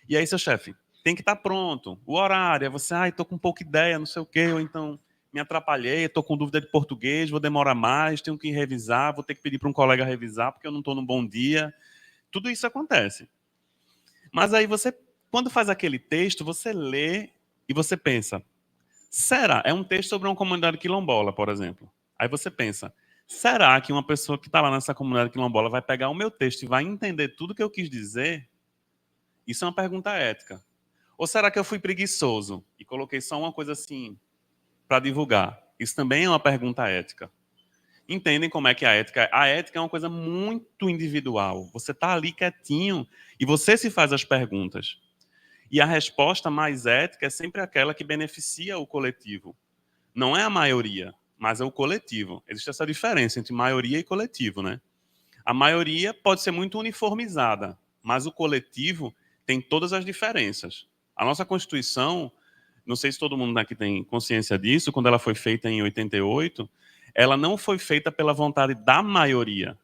E aí, seu chefe, tem que estar pronto. O horário, você, estou com pouca ideia, não sei o quê. Ou então, me atrapalhei, estou com dúvida de português, vou demorar mais, tenho que revisar, vou ter que pedir para um colega revisar, porque eu não estou num bom dia. Tudo isso acontece. Mas aí você, quando faz aquele texto, você lê e você pensa, será? É um texto sobre uma comunidade quilombola, por exemplo. Aí você pensa, será que uma pessoa que está lá nessa comunidade quilombola vai pegar o meu texto e vai entender tudo que eu quis dizer? Isso é uma pergunta ética. Ou será que eu fui preguiçoso e coloquei só uma coisa assim para divulgar? Isso também é uma pergunta ética. Entendem como é que a ética é? A ética é uma coisa muito individual. Você está ali quietinho e você se faz as perguntas. E a resposta mais ética é sempre aquela que beneficia o coletivo. Não é a maioria, mas é o coletivo. Existe essa diferença entre maioria e coletivo, né? A maioria pode ser muito uniformizada, mas o coletivo tem todas as diferenças. A nossa Constituição, não sei se todo mundo aqui tem consciência disso, quando ela foi feita em 88, ela não foi feita pela vontade da maioria.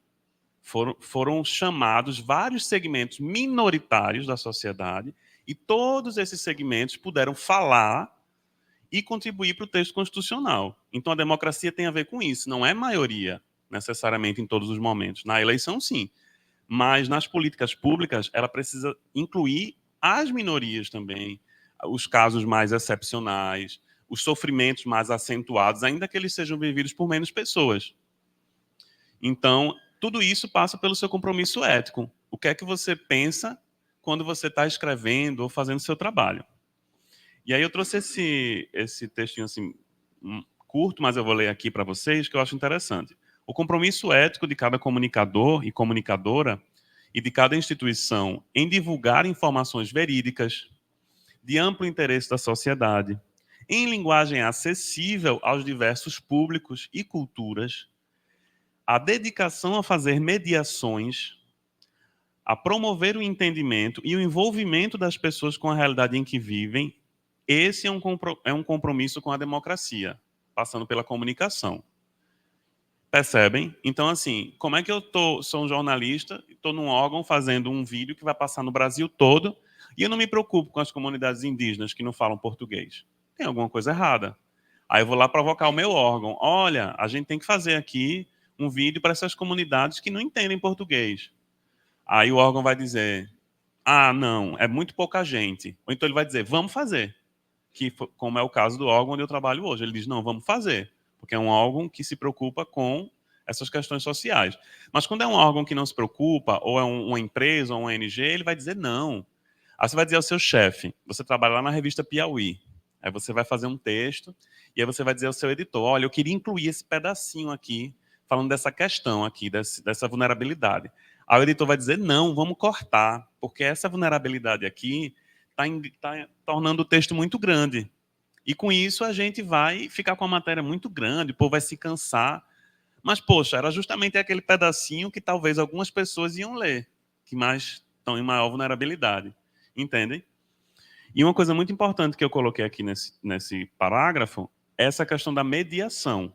Foram chamados vários segmentos minoritários da sociedade e todos esses segmentos puderam falar e contribuir para o texto constitucional. Então, a democracia tem a ver com isso. Não é maioria, necessariamente, em todos os momentos. Na eleição, sim. Mas, nas políticas públicas, ela precisa incluir as minorias também, os casos mais excepcionais, os sofrimentos mais acentuados, ainda que eles sejam vividos por menos pessoas. Então, tudo isso passa pelo seu compromisso ético. O que é que você pensa quando você está escrevendo ou fazendo seu trabalho? E aí eu trouxe esse textinho assim, curto, mas eu vou ler aqui para vocês, que eu acho interessante. O compromisso ético de cada comunicador e comunicadora e de cada instituição em divulgar informações verídicas, de amplo interesse da sociedade, em linguagem acessível aos diversos públicos e culturas, a dedicação a fazer mediações, a promover o entendimento e o envolvimento das pessoas com a realidade em que vivem, esse é um compromisso com a democracia, passando pela comunicação. Percebem? Então, assim, como é que eu sou um jornalista, estou num órgão fazendo um vídeo que vai passar no Brasil todo, e eu não me preocupo com as comunidades indígenas que não falam português? Tem alguma coisa errada. Aí eu vou lá provocar o meu órgão. Olha, a gente tem que fazer aqui um vídeo para essas comunidades que não entendem português. Aí o órgão vai dizer, ah, não, é muito pouca gente. Ou então ele vai dizer, vamos fazer. Como é o caso do órgão onde eu trabalho hoje. Ele diz, não, vamos fazer. Porque é um órgão que se preocupa com essas questões sociais. Mas quando é um órgão que não se preocupa, ou é uma empresa, ou uma ONG, ele vai dizer não. Aí você vai dizer ao seu chefe, você trabalha lá na revista Piauí, aí você vai fazer um texto, e aí você vai dizer ao seu editor, olha, eu queria incluir esse pedacinho aqui, falando dessa questão aqui, dessa vulnerabilidade. Aí o editor vai dizer, não, vamos cortar, porque essa vulnerabilidade aqui está tornando o texto muito grande. E com isso a gente vai ficar com a matéria muito grande, o povo vai se cansar. Mas, poxa, era justamente aquele pedacinho que talvez algumas pessoas iam ler, que mais estão em maior vulnerabilidade. Entendem? E uma coisa muito importante que eu coloquei aqui nesse parágrafo é essa questão da mediação.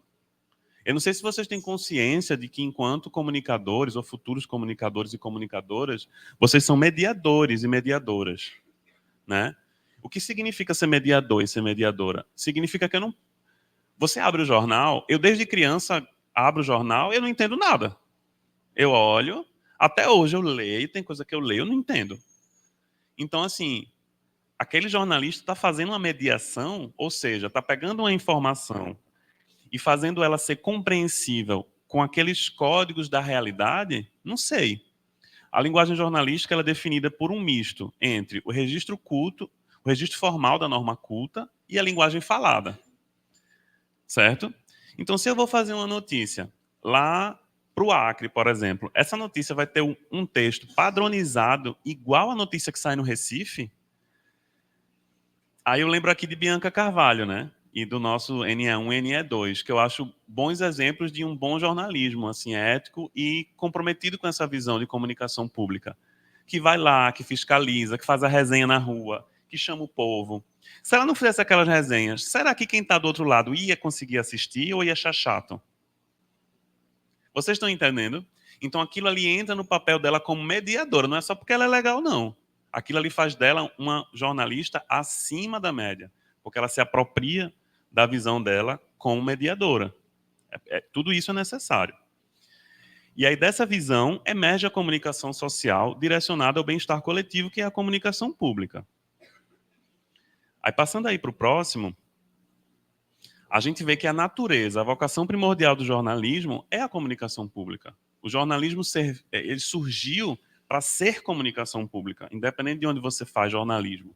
Eu não sei se vocês têm consciência de que, enquanto comunicadores ou futuros comunicadores e comunicadoras, vocês são mediadores e mediadoras, né? O que significa ser mediador e ser mediadora? Significa que eu não... Você abre o jornal, eu desde criança abro o jornal, eu não entendo nada. Eu olho, até hoje eu leio, tem coisa que eu leio, eu não entendo. Então, assim, aquele jornalista está fazendo uma mediação, ou seja, está pegando uma informação e fazendo ela ser compreensível com aqueles códigos da realidade, não sei. A linguagem jornalística ela é definida por um misto entre o registro culto, o registro formal da norma culta e a linguagem falada. Certo? Então, se eu vou fazer uma notícia lá para o Acre, por exemplo, essa notícia vai ter um texto padronizado igual à notícia que sai no Recife? Aí eu lembro aqui de Bianca Carvalho, né? E do nosso NE1 e NE2, que eu acho bons exemplos de um bom jornalismo, assim, ético e comprometido com essa visão de comunicação pública. Que vai lá, que fiscaliza, que faz a resenha na rua, que chama o povo. Se ela não fizesse aquelas resenhas, será que quem está do outro lado ia conseguir assistir ou ia achar chato? Vocês estão entendendo? Então aquilo ali entra no papel dela como mediadora, não é só porque ela é legal, não. Aquilo ali faz dela uma jornalista acima da média, porque ela se apropria da visão dela como mediadora. Tudo isso é necessário. E aí dessa visão emerge a comunicação social direcionada ao bem-estar coletivo, que é a comunicação pública. Aí passando aí para o próximo, a gente vê que a natureza, a vocação primordial do jornalismo é a comunicação pública. O jornalismo ele surgiu para ser comunicação pública, independente de onde você faz jornalismo.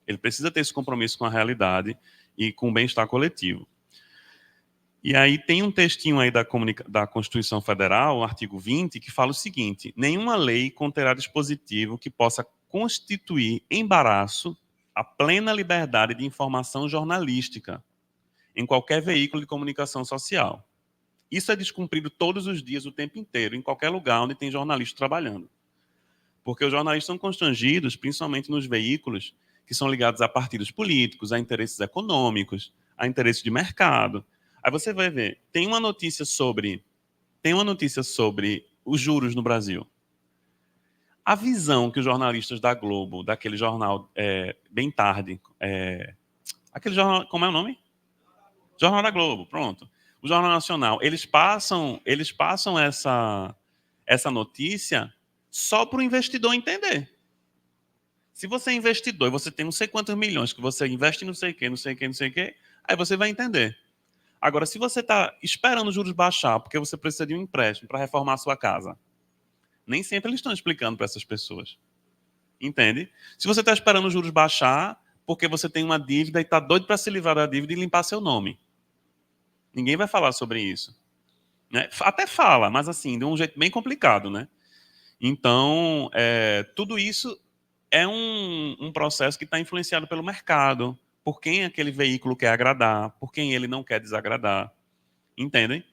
Ele precisa ter esse compromisso com a realidade e com o bem-estar coletivo. E aí tem um textinho aí da Constituição Federal, o artigo 20, que fala o seguinte: nenhuma lei conterá dispositivo que possa constituir embaraço à plena liberdade de informação jornalística em qualquer veículo de comunicação social. Isso é descumprido todos os dias, o tempo inteiro, em qualquer lugar onde tem jornalista trabalhando. Porque os jornalistas são constrangidos, principalmente nos veículos que são ligados a partidos políticos, a interesses econômicos, a interesses de mercado. Aí você vai ver, tem uma notícia sobre os juros no Brasil. A visão que os jornalistas da Globo, daquele jornal Bem Tarde, aquele jornal, como é o nome? Jornal da Globo, pronto. O Jornal Nacional, eles passam essa notícia só para o investidor entender. Se você é investidor e você tem não sei quantos milhões que você investe em não sei o quê, Aí você vai entender. Agora, se você está esperando os juros baixar porque você precisa de um empréstimo para reformar a sua casa, nem sempre eles estão explicando para essas pessoas. Entende? Se você está esperando os juros baixar porque você tem uma dívida e está doido para se livrar da dívida e limpar seu nome. Ninguém vai falar sobre isso. Né? Até fala, mas assim, de um jeito bem complicado, né? Então, tudo isso é um processo que está influenciado pelo mercado, por quem aquele veículo quer agradar, por quem ele não quer desagradar. Entendem?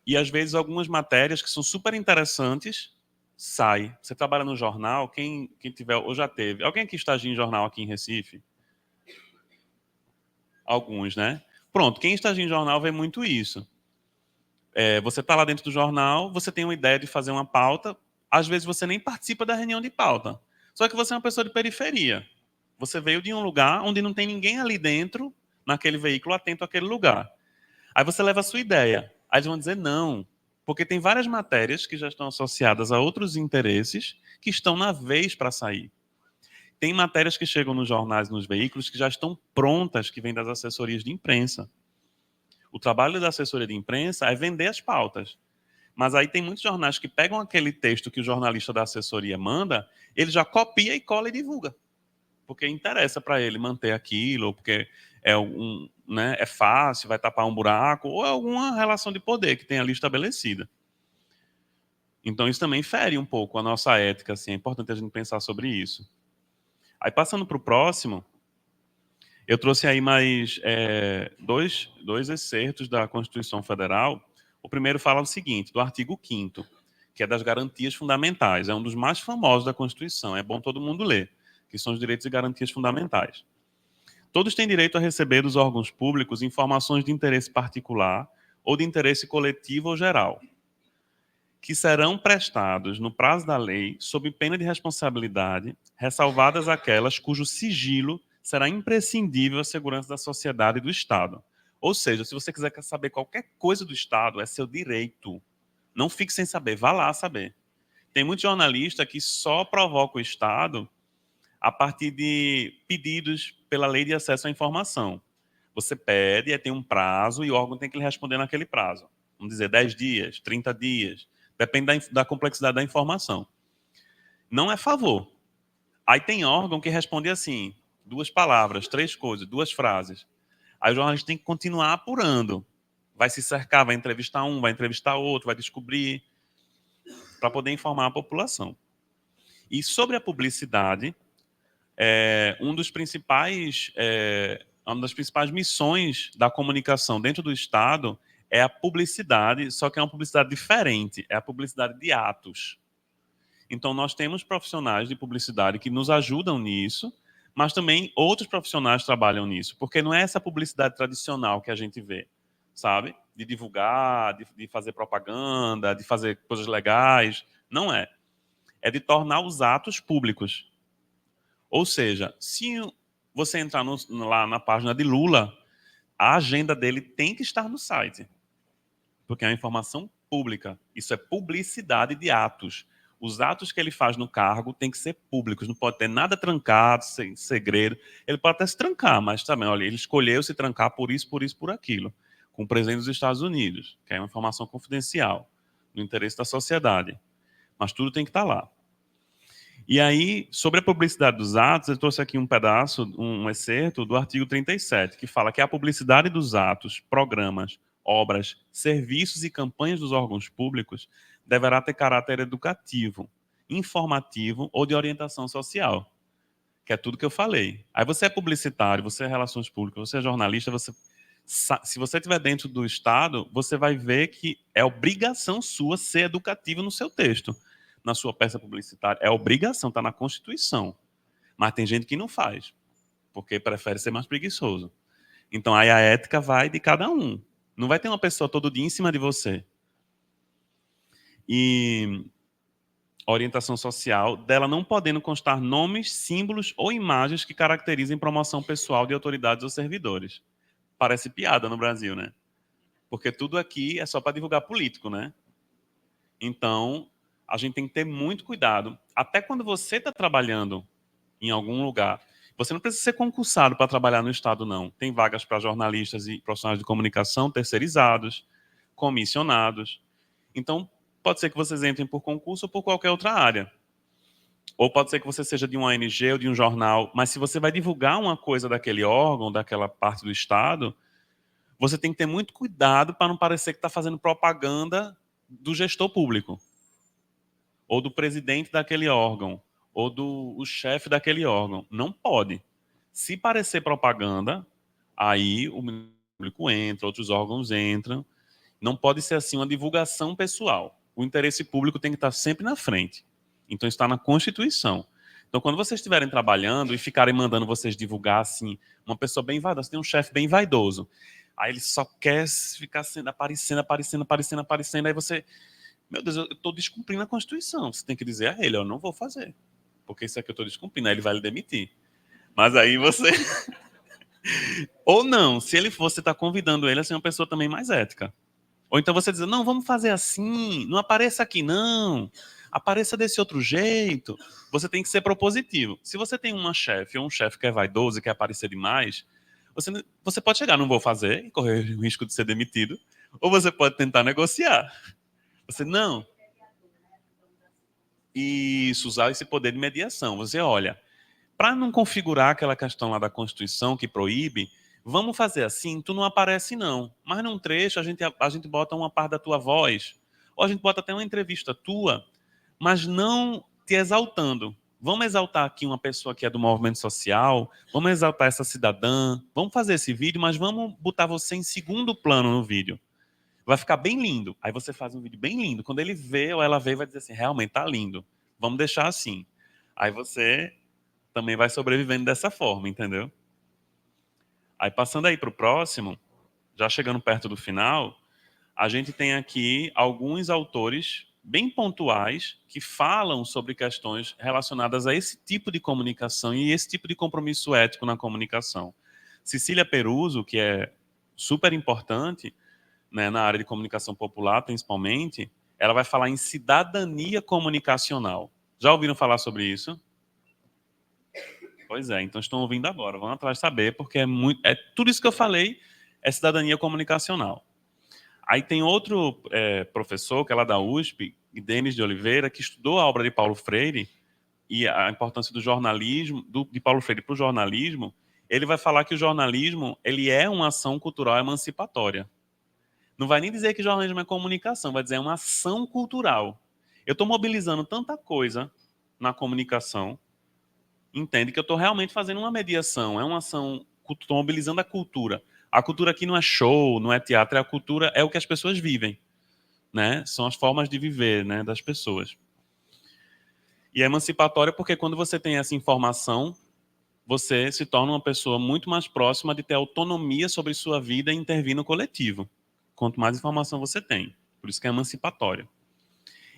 E às vezes algumas matérias que são super interessantes saem. Você trabalha no jornal, quem tiver, ou já teve. Alguém que estagia em jornal aqui em Recife? Alguns, né? Pronto, quem estagia em jornal vê muito isso. Você está lá dentro do jornal, você tem uma ideia de fazer uma pauta, às vezes você nem participa da reunião de pauta. Só que você é uma pessoa de periferia. Você veio de um lugar onde não tem ninguém ali dentro, naquele veículo, atento àquele lugar. Aí você leva a sua ideia. Aí eles vão dizer não, porque tem várias matérias que já estão associadas a outros interesses que estão na vez para sair. Tem matérias que chegam nos jornais, nos veículos, que já estão prontas, que vêm das assessorias de imprensa. O trabalho da assessoria de imprensa é vender as pautas. Mas aí tem muitos jornais que pegam aquele texto que o jornalista da assessoria manda, ele já copia e cola e divulga. Porque interessa para ele manter aquilo, ou porque é fácil, vai tapar um buraco, ou alguma relação de poder que tem ali estabelecida. Então isso também fere um pouco a nossa ética, assim, é importante a gente pensar sobre isso. Aí passando para o próximo, eu trouxe aí mais dois excertos da Constituição Federal. O primeiro fala o seguinte, do artigo 5º, que é das garantias fundamentais. É um dos mais famosos da Constituição, é bom todo mundo ler, que são os direitos e garantias fundamentais. Todos têm direito a receber dos órgãos públicos informações de interesse particular ou de interesse coletivo ou geral, que serão prestados no prazo da lei sob pena de responsabilidade, ressalvadas aquelas cujo sigilo será imprescindível à segurança da sociedade e do Estado. Ou seja, se você quiser saber qualquer coisa do Estado, é seu direito. Não fique sem saber, vá lá saber. Tem muito jornalista que só provoca o Estado a partir de pedidos pela lei de acesso à informação. Você pede, tem um prazo e o órgão tem que lhe responder naquele prazo. Vamos dizer, 10 dias, 30 dias. Depende da complexidade da informação. Não é favor. Aí tem órgão que responde assim, 2 palavras, 3 coisas, 2 frases. Aí o jornalista tem que continuar apurando. Vai se cercar, vai entrevistar um, vai entrevistar outro, vai descobrir, para poder informar a população. E sobre a publicidade, uma das principais missões da comunicação dentro do Estado é a publicidade, só que é uma publicidade diferente, é a publicidade de atos. Então, nós temos profissionais de publicidade que nos ajudam nisso, mas também outros profissionais trabalham nisso, porque não é essa publicidade tradicional que a gente vê, sabe? De divulgar, de fazer propaganda, de fazer coisas legais. Não é. É de tornar os atos públicos. Ou seja, se você entrar lá na página de Lula, a agenda dele tem que estar no site, porque é uma informação pública. Isso é publicidade de atos. Os atos que ele faz no cargo têm que ser públicos, não pode ter nada trancado, sem segredo. Ele pode até se trancar, mas também, olha, ele escolheu se trancar por isso, por aquilo, com o presidente dos Estados Unidos, que é uma informação confidencial, no interesse da sociedade. Mas tudo tem que estar lá. E aí, sobre a publicidade dos atos, eu trouxe aqui um pedaço, um excerto do artigo 37, que fala que a publicidade dos atos, programas, obras, serviços e campanhas dos órgãos públicos deverá ter caráter educativo, informativo ou de orientação social, que é tudo que eu falei. Aí você é publicitário, você é relações públicas, você é jornalista, se você estiver dentro do Estado, você vai ver que é obrigação sua ser educativo no seu texto, na sua peça publicitária. É obrigação, está na Constituição. Mas tem gente que não faz, porque prefere ser mais preguiçoso. Então aí a ética vai de cada um. Não vai ter uma pessoa todo dia em cima de você. E orientação social, dela não podendo constar nomes, símbolos ou imagens que caracterizem promoção pessoal de autoridades ou servidores. Parece piada no Brasil, né? Porque tudo aqui é só para divulgar político, né? Então, a gente tem que ter muito cuidado. Até quando você está trabalhando em algum lugar Você não precisa ser concursado para trabalhar no Estado, não. Tem vagas para jornalistas e profissionais de comunicação terceirizados, comissionados. Então, pode ser que vocês entrem por concurso ou por qualquer outra área. Ou pode ser que você seja de uma ONG ou de um jornal, mas se você vai divulgar uma coisa daquele órgão, daquela parte do Estado, você tem que ter muito cuidado para não parecer que está fazendo propaganda do gestor público, ou do presidente daquele órgão, ou do chefe daquele órgão. Não pode. Se parecer propaganda, aí o público entra, outros órgãos entram. Não pode ser assim uma divulgação pessoal. O interesse público tem que estar sempre na frente. Então está na Constituição. Então quando vocês estiverem trabalhando e ficarem mandando vocês divulgar assim, uma pessoa bem vaidosa, tem um chefe bem vaidoso, aí ele só quer ficar sendo, aparecendo, aí você, meu Deus, eu estou descumprindo a Constituição. Você tem que dizer a ele, eu não vou fazer, porque isso aqui eu estou descumprindo, aí ele vai lhe demitir. Mas aí você... Ou não, se ele for, você está convidando ele a ser uma pessoa também mais ética. Ou então você diz, não, vamos fazer assim, não apareça aqui não, apareça desse outro jeito. Você tem que ser propositivo. Se você tem uma chefe ou um chefe que é vaidoso e quer aparecer demais, você pode chegar, não vou fazer, e correr o risco de ser demitido, ou você pode tentar negociar. Você, não. Isso, usar esse poder de mediação. Você, olha, para não configurar aquela questão lá da Constituição que proíbe, vamos fazer assim, tu não aparece não. Mas num trecho a gente bota uma parte da tua voz, ou a gente bota até uma entrevista tua, mas não te exaltando. Vamos exaltar aqui uma pessoa que é do movimento social, vamos exaltar essa cidadã, vamos fazer esse vídeo, mas vamos botar você em segundo plano no vídeo. Vai ficar bem lindo. Aí você faz um vídeo bem lindo. Quando ele vê ou ela vê, vai dizer assim, realmente tá lindo. Vamos deixar assim. Aí você também vai sobrevivendo dessa forma, entendeu? Aí passando aí para o próximo, já chegando perto do final, a gente tem aqui alguns autores bem pontuais que falam sobre questões relacionadas a esse tipo de comunicação e esse tipo de compromisso ético na comunicação. Cecília Peruso, que é super importante, né, na área de comunicação popular, principalmente, ela vai falar em cidadania comunicacional. Já ouviram falar sobre isso? Pois é, então estão ouvindo agora, vão atrás saber, porque é tudo isso que eu falei é cidadania comunicacional. Aí tem outro professor, que é lá da USP, Denis de Oliveira, que estudou a obra de Paulo Freire e a importância do jornalismo, de Paulo Freire para o jornalismo. Ele vai falar que o jornalismo ele é uma ação cultural emancipatória. Não vai nem dizer que jornalismo é comunicação, vai dizer é uma ação cultural. Eu estou mobilizando tanta coisa na comunicação, entende que eu estou realmente fazendo uma mediação, é uma ação, estou mobilizando a cultura. A cultura aqui não é show, não é teatro, a cultura é o que as pessoas vivem, né? São as formas de viver, né, das pessoas. E é emancipatória porque quando você tem essa informação, você se torna uma pessoa muito mais próxima de ter autonomia sobre sua vida e intervir no coletivo. Quanto mais informação você tem. Por isso que é emancipatória.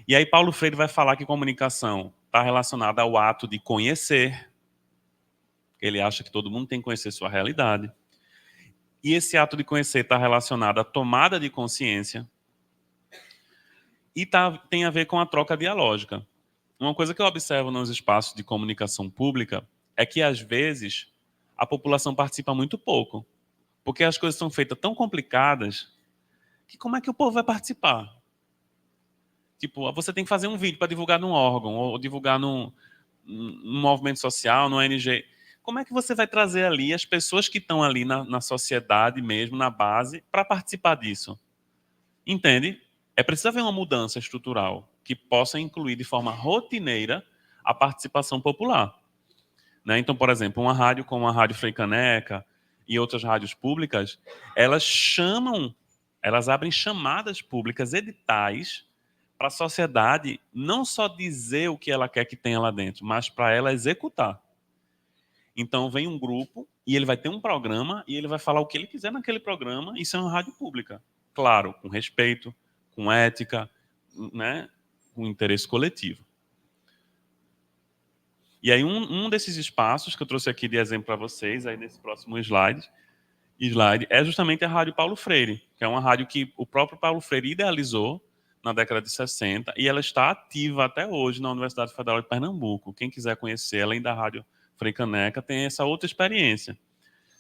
E aí Paulo Freire vai falar que comunicação está relacionada ao ato de conhecer. Ele acha que todo mundo tem que conhecer sua realidade. E esse ato de conhecer está relacionado à tomada de consciência e tem a ver com a troca dialógica. Uma coisa que eu observo nos espaços de comunicação pública é que, às vezes, a população participa muito pouco, porque as coisas são feitas tão complicadas que como é que o povo vai participar? Tipo, você tem que fazer um vídeo para divulgar num órgão, ou divulgar num movimento social, numa ONG. Como é que você vai trazer ali as pessoas que estão ali na sociedade mesmo, na base, para participar disso? Entende? É preciso haver uma mudança estrutural que possa incluir de forma rotineira a participação popular. Né? Então, por exemplo, uma rádio como a Rádio Frei Caneca e outras rádios públicas, elas abrem chamadas públicas, editais, para a sociedade não só dizer o que ela quer que tenha lá dentro, mas para ela executar. Então vem um grupo e ele vai ter um programa e ele vai falar o que ele quiser naquele programa. Isso é uma rádio pública. Claro, com respeito, com ética, né, com interesse coletivo. E aí um desses espaços que eu trouxe aqui de exemplo para vocês, aí nesse próximo slide, é justamente a Rádio Paulo Freire, que é uma rádio que o próprio Paulo Freire idealizou na década de 60 e ela está ativa até hoje na Universidade Federal de Pernambuco. Quem quiser conhecer, além da Rádio Frei Caneca tem essa outra experiência.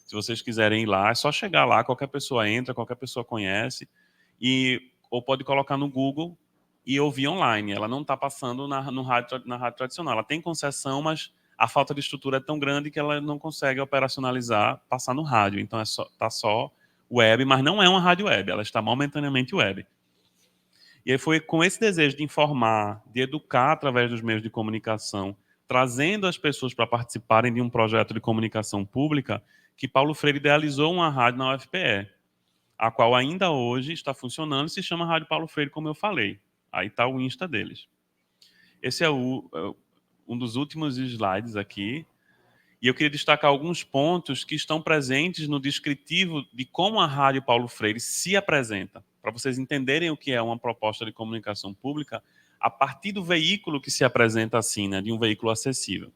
Se vocês quiserem ir lá, é só chegar lá, qualquer pessoa entra, qualquer pessoa conhece, ou pode colocar no Google e ouvir online. Ela não está passando na rádio tradicional. Ela tem concessão, mas a falta de estrutura é tão grande que ela não consegue operacionalizar, passar no rádio. Então, está só web, mas não é uma rádio web, ela está momentaneamente web. E aí foi com esse desejo de informar, de educar através dos meios de comunicação, trazendo as pessoas para participarem de um projeto de comunicação pública, que Paulo Freire idealizou uma rádio na UFPE, a qual ainda hoje está funcionando e se chama Rádio Paulo Freire, como eu falei. Aí está o Insta deles. Esse é um dos últimos slides aqui. E eu queria destacar alguns pontos que estão presentes no descritivo de como a Rádio Paulo Freire se apresenta, para vocês entenderem o que é uma proposta de comunicação pública a partir do veículo que se apresenta assim, né, de um veículo acessível.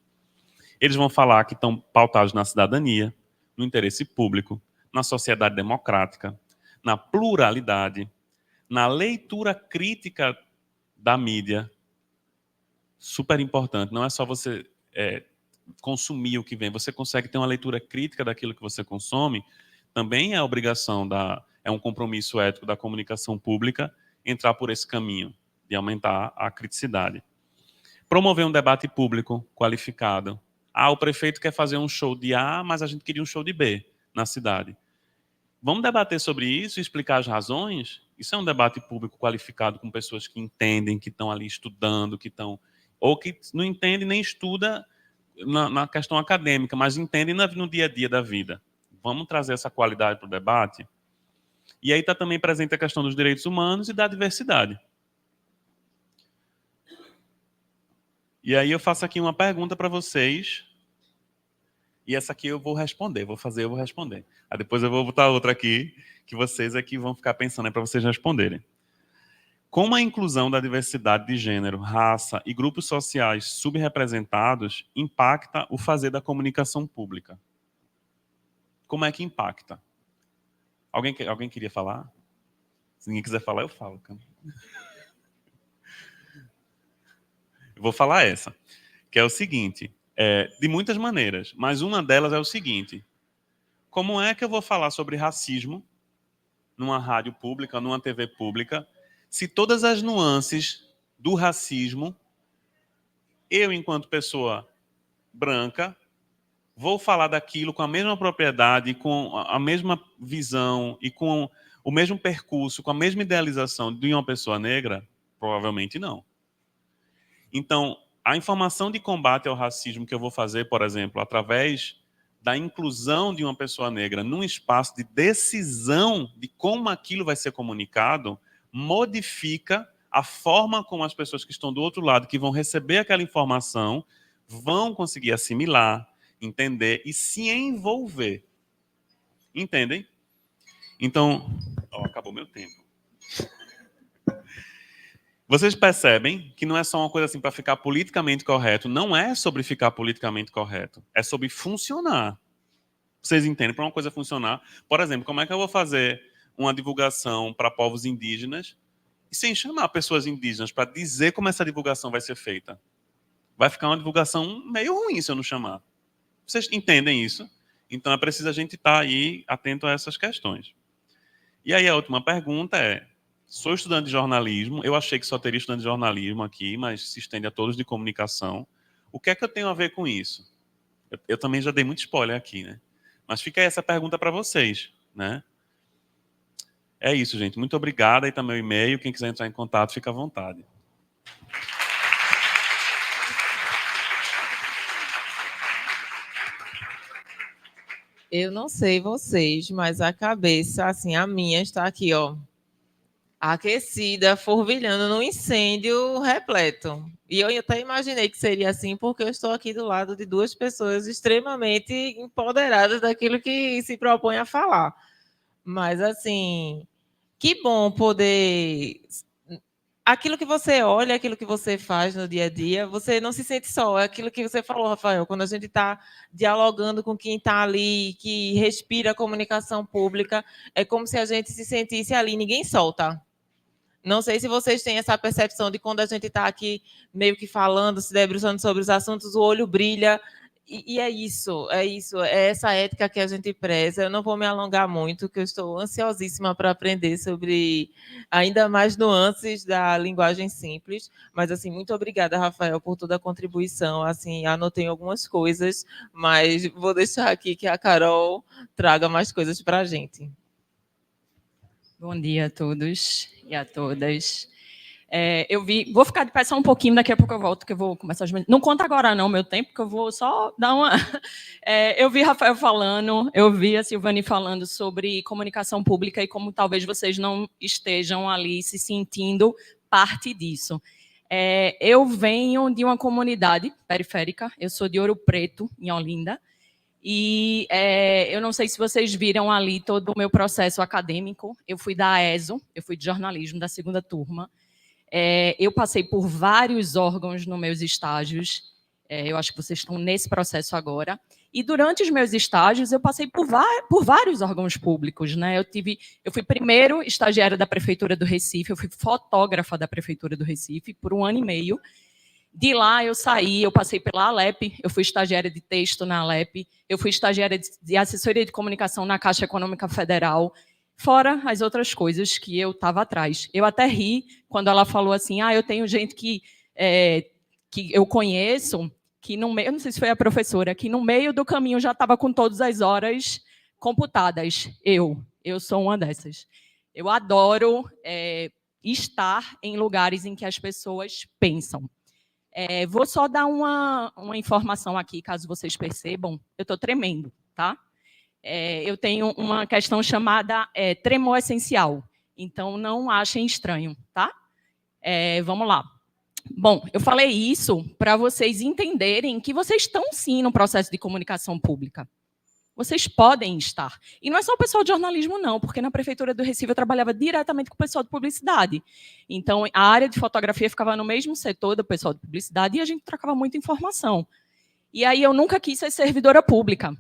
Eles vão falar que estão pautados na cidadania, no interesse público, na sociedade democrática, na pluralidade, na leitura crítica da mídia. Super importante, não é só você consumir o que vem, você consegue ter uma leitura crítica daquilo que você consome, também é obrigação, é um compromisso ético da comunicação pública entrar por esse caminho, de aumentar a criticidade. Promover um debate público qualificado. O prefeito quer fazer um show de A, mas a gente queria um show de B na cidade. Vamos debater sobre isso e explicar as razões? Isso é um debate público qualificado com pessoas que entendem, que estão ali estudando, ou que não entendem nem estudam na questão acadêmica, mas entendem no dia a dia da vida. Vamos trazer essa qualidade para o debate? E aí está também presente a questão dos direitos humanos e da diversidade. E aí eu faço aqui uma pergunta para vocês, e essa aqui eu vou responder, eu vou responder. Aí depois eu vou botar outra aqui, que vocês aqui vão ficar pensando para vocês responderem. Como a inclusão da diversidade de gênero, raça e grupos sociais subrepresentados impacta o fazer da comunicação pública? Como é que impacta? Alguém queria falar? Se ninguém quiser falar, eu falo. Eu vou falar essa, que é o seguinte, de muitas maneiras, mas uma delas é o seguinte: como é que eu vou falar sobre racismo numa rádio pública, numa TV pública, se todas as nuances do racismo, eu, enquanto pessoa branca, vou falar daquilo com a mesma propriedade, com a mesma visão e com o mesmo percurso, com a mesma idealização de uma pessoa negra? Provavelmente não. Então, a informação de combate ao racismo que eu vou fazer, por exemplo, através da inclusão de uma pessoa negra num espaço de decisão de como aquilo vai ser comunicado, modifica a forma como as pessoas que estão do outro lado, que vão receber aquela informação, vão conseguir assimilar, entender e se envolver. Entendem? Então, acabou meu tempo. Vocês percebem que não é só uma coisa assim para ficar politicamente correto, não é sobre ficar politicamente correto, é sobre funcionar. Vocês entendem? Para uma coisa funcionar, por exemplo, como é que eu vou fazer uma divulgação para povos indígenas e sem chamar pessoas indígenas para dizer como essa divulgação vai ser feita? Vai ficar uma divulgação meio ruim se eu não chamar. Vocês entendem isso? Então é preciso a gente estar aí atento a essas questões. E aí a última pergunta é: sou estudante de jornalismo, eu achei que só teria estudante de jornalismo aqui, mas se estende a todos de comunicação. O que é que eu tenho a ver com isso? Eu também já dei muito spoiler aqui, né? Mas fica aí essa pergunta para vocês, né? É isso, gente. Muito obrigado. Aí está meu e-mail. Quem quiser entrar em contato, fica à vontade. Eu não sei vocês, mas a cabeça, assim, a minha está aqui, ó, aquecida, fervilhando num incêndio repleto. E eu até imaginei que seria assim, porque eu estou aqui do lado de duas pessoas extremamente empoderadas daquilo que se propõe a falar. Mas, assim, que bom poder... Aquilo que você olha, aquilo que você faz no dia a dia, você não se sente só. É aquilo que você falou, Rafael, quando a gente está dialogando com quem está ali, que respira a comunicação pública, é como se a gente se sentisse ali, ninguém solta. Não sei se vocês têm essa percepção de quando a gente está aqui meio que falando, se debruçando sobre os assuntos, o olho brilha E é isso, é essa ética que a gente preza. Eu não vou me alongar muito, que eu estou ansiosíssima para aprender sobre ainda mais nuances da linguagem simples. Mas, assim, muito obrigada, Rafael, por toda a contribuição. Assim, anotei algumas coisas, mas vou deixar aqui que a Carol traga mais coisas para a gente. Bom dia a todos e a todas. Vou ficar de pé só um pouquinho, daqui a pouco eu volto, que eu vou começar as... Não conta agora não, meu tempo, que eu vou só dar uma... eu vi Rafael falando, eu vi a Silvane falando sobre comunicação pública e como talvez vocês não estejam ali se sentindo parte disso. Eu venho de uma comunidade periférica, eu sou de Ouro Preto, em Olinda, e eu não sei se vocês viram ali todo o meu processo acadêmico. Eu fui da ESO, eu fui de jornalismo da 2ª turma. Eu passei por vários órgãos nos meus estágios, eu acho que vocês estão nesse processo agora, e durante os meus estágios eu passei por vários órgãos públicos, né? Eu fui primeiro estagiária da Prefeitura do Recife, eu fui fotógrafa da Prefeitura do Recife por 1 ano e meio. De lá eu saí, eu passei pela Alep, eu fui estagiária de texto na Alep, eu fui estagiária de assessoria de comunicação na Caixa Econômica Federal, fora as outras coisas que eu estava atrás. Eu até ri quando ela falou assim, eu tenho gente que eu conheço, que no meio, eu não sei se foi a professora, que no meio do caminho já estava com todas as horas computadas. Eu sou uma dessas. Eu adoro estar em lugares em que as pessoas pensam. Vou só dar uma informação aqui, caso vocês percebam. Eu estou tremendo, tá? Eu tenho uma questão chamada tremor essencial. Então, não achem estranho, tá? Vamos lá. Bom, eu falei isso para vocês entenderem que vocês estão, sim, no processo de comunicação pública. Vocês podem estar. E não é só o pessoal de jornalismo, não, porque na Prefeitura do Recife eu trabalhava diretamente com o pessoal de publicidade. Então, a área de fotografia ficava no mesmo setor do pessoal de publicidade e a gente trocava muita informação. E aí eu nunca quis ser servidora pública.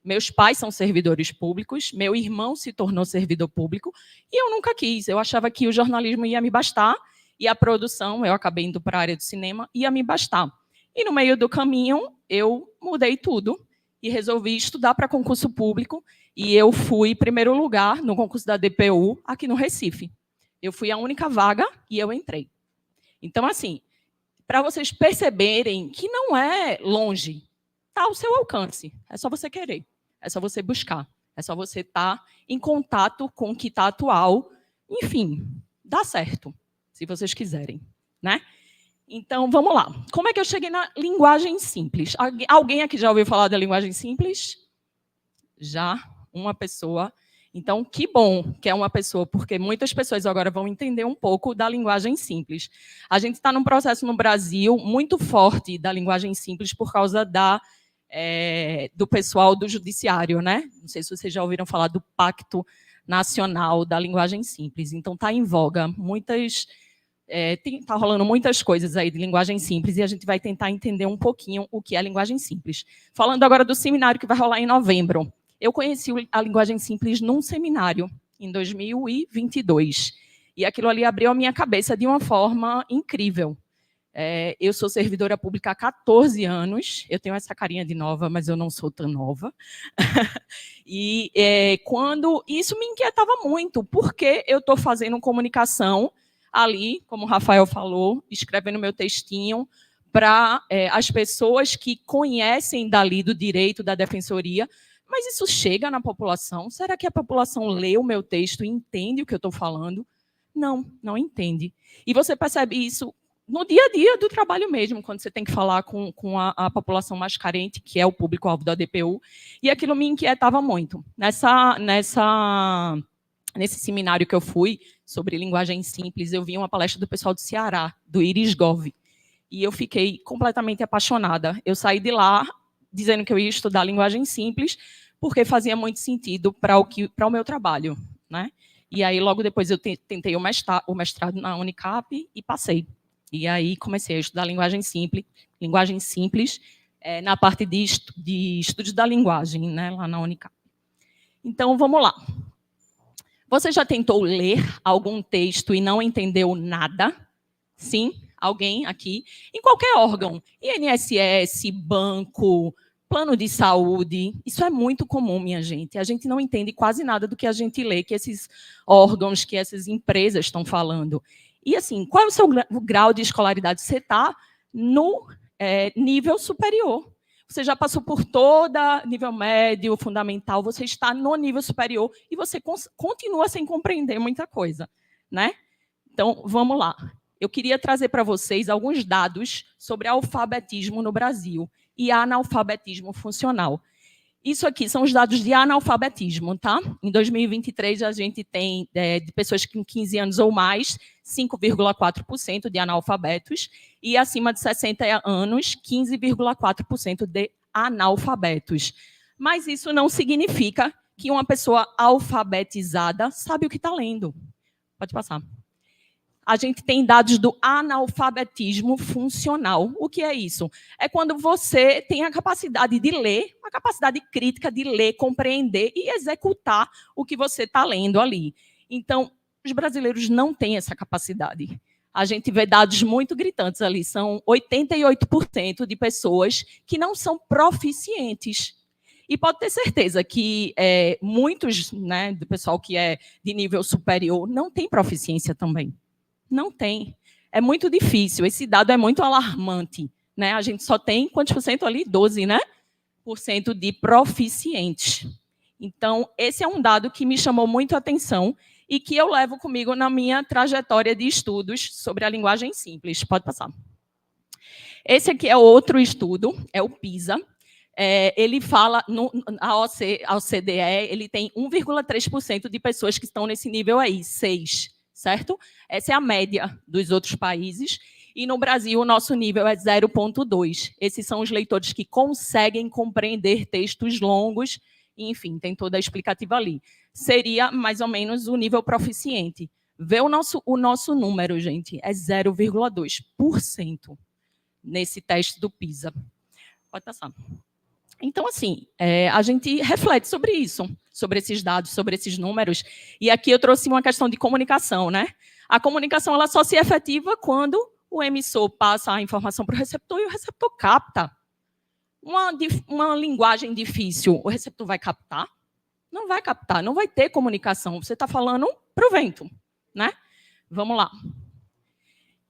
Meus pais são servidores públicos, meu irmão se tornou servidor público e eu nunca quis. Eu achava que o jornalismo ia me bastar e a produção, eu acabei indo para a área do cinema, ia me bastar. E no meio do caminho, eu mudei tudo e resolvi estudar para concurso público e eu fui primeiro lugar no concurso da DPU aqui no Recife. Eu fui a única vaga e eu entrei. Então, assim, para vocês perceberem que não é longe, está ao seu alcance, é só você querer, é só você buscar, é só você estar em contato com o que está atual, enfim, dá certo, se vocês quiserem, né? Então, vamos lá. Como é que eu cheguei na linguagem simples? Alguém aqui já ouviu falar da linguagem simples? Já? Uma pessoa. Então, que bom que é uma pessoa, porque muitas pessoas agora vão entender um pouco da linguagem simples. A gente está num processo no Brasil muito forte da linguagem simples por causa do pessoal do judiciário, né? Não sei se vocês já ouviram falar do Pacto Nacional da Linguagem Simples. Então, está em voga está rolando muitas coisas aí de linguagem simples e a gente vai tentar entender um pouquinho o que é a linguagem simples. Falando agora do seminário que vai rolar em novembro. Eu conheci a linguagem simples num seminário, em 2022. E aquilo ali abriu a minha cabeça de uma forma incrível. Eu sou servidora pública há 14 anos. Eu tenho essa carinha de nova, mas eu não sou tão nova. E quando isso me inquietava muito, porque eu estou fazendo comunicação ali, como o Rafael falou, escrevendo meu textinho para as pessoas que conhecem dali do direito, da defensoria, mas isso chega na população? Será que a população lê o meu texto e entende o que eu estou falando? Não, não entende. E você percebe isso no dia a dia do trabalho mesmo, quando você tem que falar com a população mais carente, que é o público-alvo da DPU, e aquilo me inquietava muito. Nesse seminário que eu fui, sobre linguagem simples, eu vi uma palestra do pessoal do Ceará, do Iris Gov, e eu fiquei completamente apaixonada. Eu saí de lá dizendo que eu ia estudar linguagem simples, porque fazia muito sentido para o meu trabalho, né? E aí, logo depois, eu tentei o mestrado na Unicap e passei. E aí, comecei a estudar linguagem simples na parte de estudos da linguagem, né, lá na Unicap. Então, vamos lá. Você já tentou ler algum texto e não entendeu nada? Sim? Alguém aqui? Em qualquer órgão. INSS, banco, Plano de saúde, isso é muito comum, minha gente. A gente não entende quase nada do que a gente lê, que esses órgãos, que essas empresas estão falando. E, assim, qual é o seu grau de escolaridade? Você está no nível superior. Você já passou por toda nível médio, fundamental, você está no nível superior e você continua sem compreender muita coisa, né? Então, vamos lá. Eu queria trazer para vocês alguns dados sobre alfabetismo no Brasil e analfabetismo funcional. Isso aqui são os dados de analfabetismo, tá? Em 2023, a gente tem, de pessoas com 15 anos ou mais, 5,4% de analfabetos, e acima de 60 anos, 15,4% de analfabetos. Mas isso não significa que uma pessoa alfabetizada sabe o que está lendo. Pode passar. A gente tem dados do analfabetismo funcional. O que é isso? É quando você tem a capacidade de ler, a capacidade crítica de ler, compreender e executar o que você está lendo ali. Então, os brasileiros não têm essa capacidade. A gente vê dados muito gritantes ali. São 88% de pessoas que não são proficientes. E pode ter certeza que muitos, né, do pessoal que é de nível superior não tem proficiência também. Não tem. É muito difícil. Esse dado é muito alarmante, né? A gente só tem quantos por cento ali? 12%, né? % de proficientes. Então, esse é um dado que me chamou muito a atenção e que eu levo comigo na minha trajetória de estudos sobre a linguagem simples. Pode passar. Esse aqui é outro estudo, é o PISA. Ele fala, a OCDE, ele tem 1,3% de pessoas que estão nesse nível aí, 6%. Certo? Essa é a média dos outros países. E no Brasil, o nosso nível é 0,2. Esses são os leitores que conseguem compreender textos longos. Enfim, tem toda a explicativa ali. Seria mais ou menos o nível proficiente. Vê o nosso número, gente, é 0,2% nesse teste do PISA. Pode passar. Então, assim, a gente reflete sobre isso, sobre esses dados, sobre esses números. E aqui eu trouxe uma questão de comunicação, né? A comunicação ela só se efetiva quando o emissor passa a informação para o receptor e o receptor capta. Uma linguagem difícil, o receptor vai captar? Não vai captar, não vai ter comunicação. Você está falando para o vento, né? Vamos lá.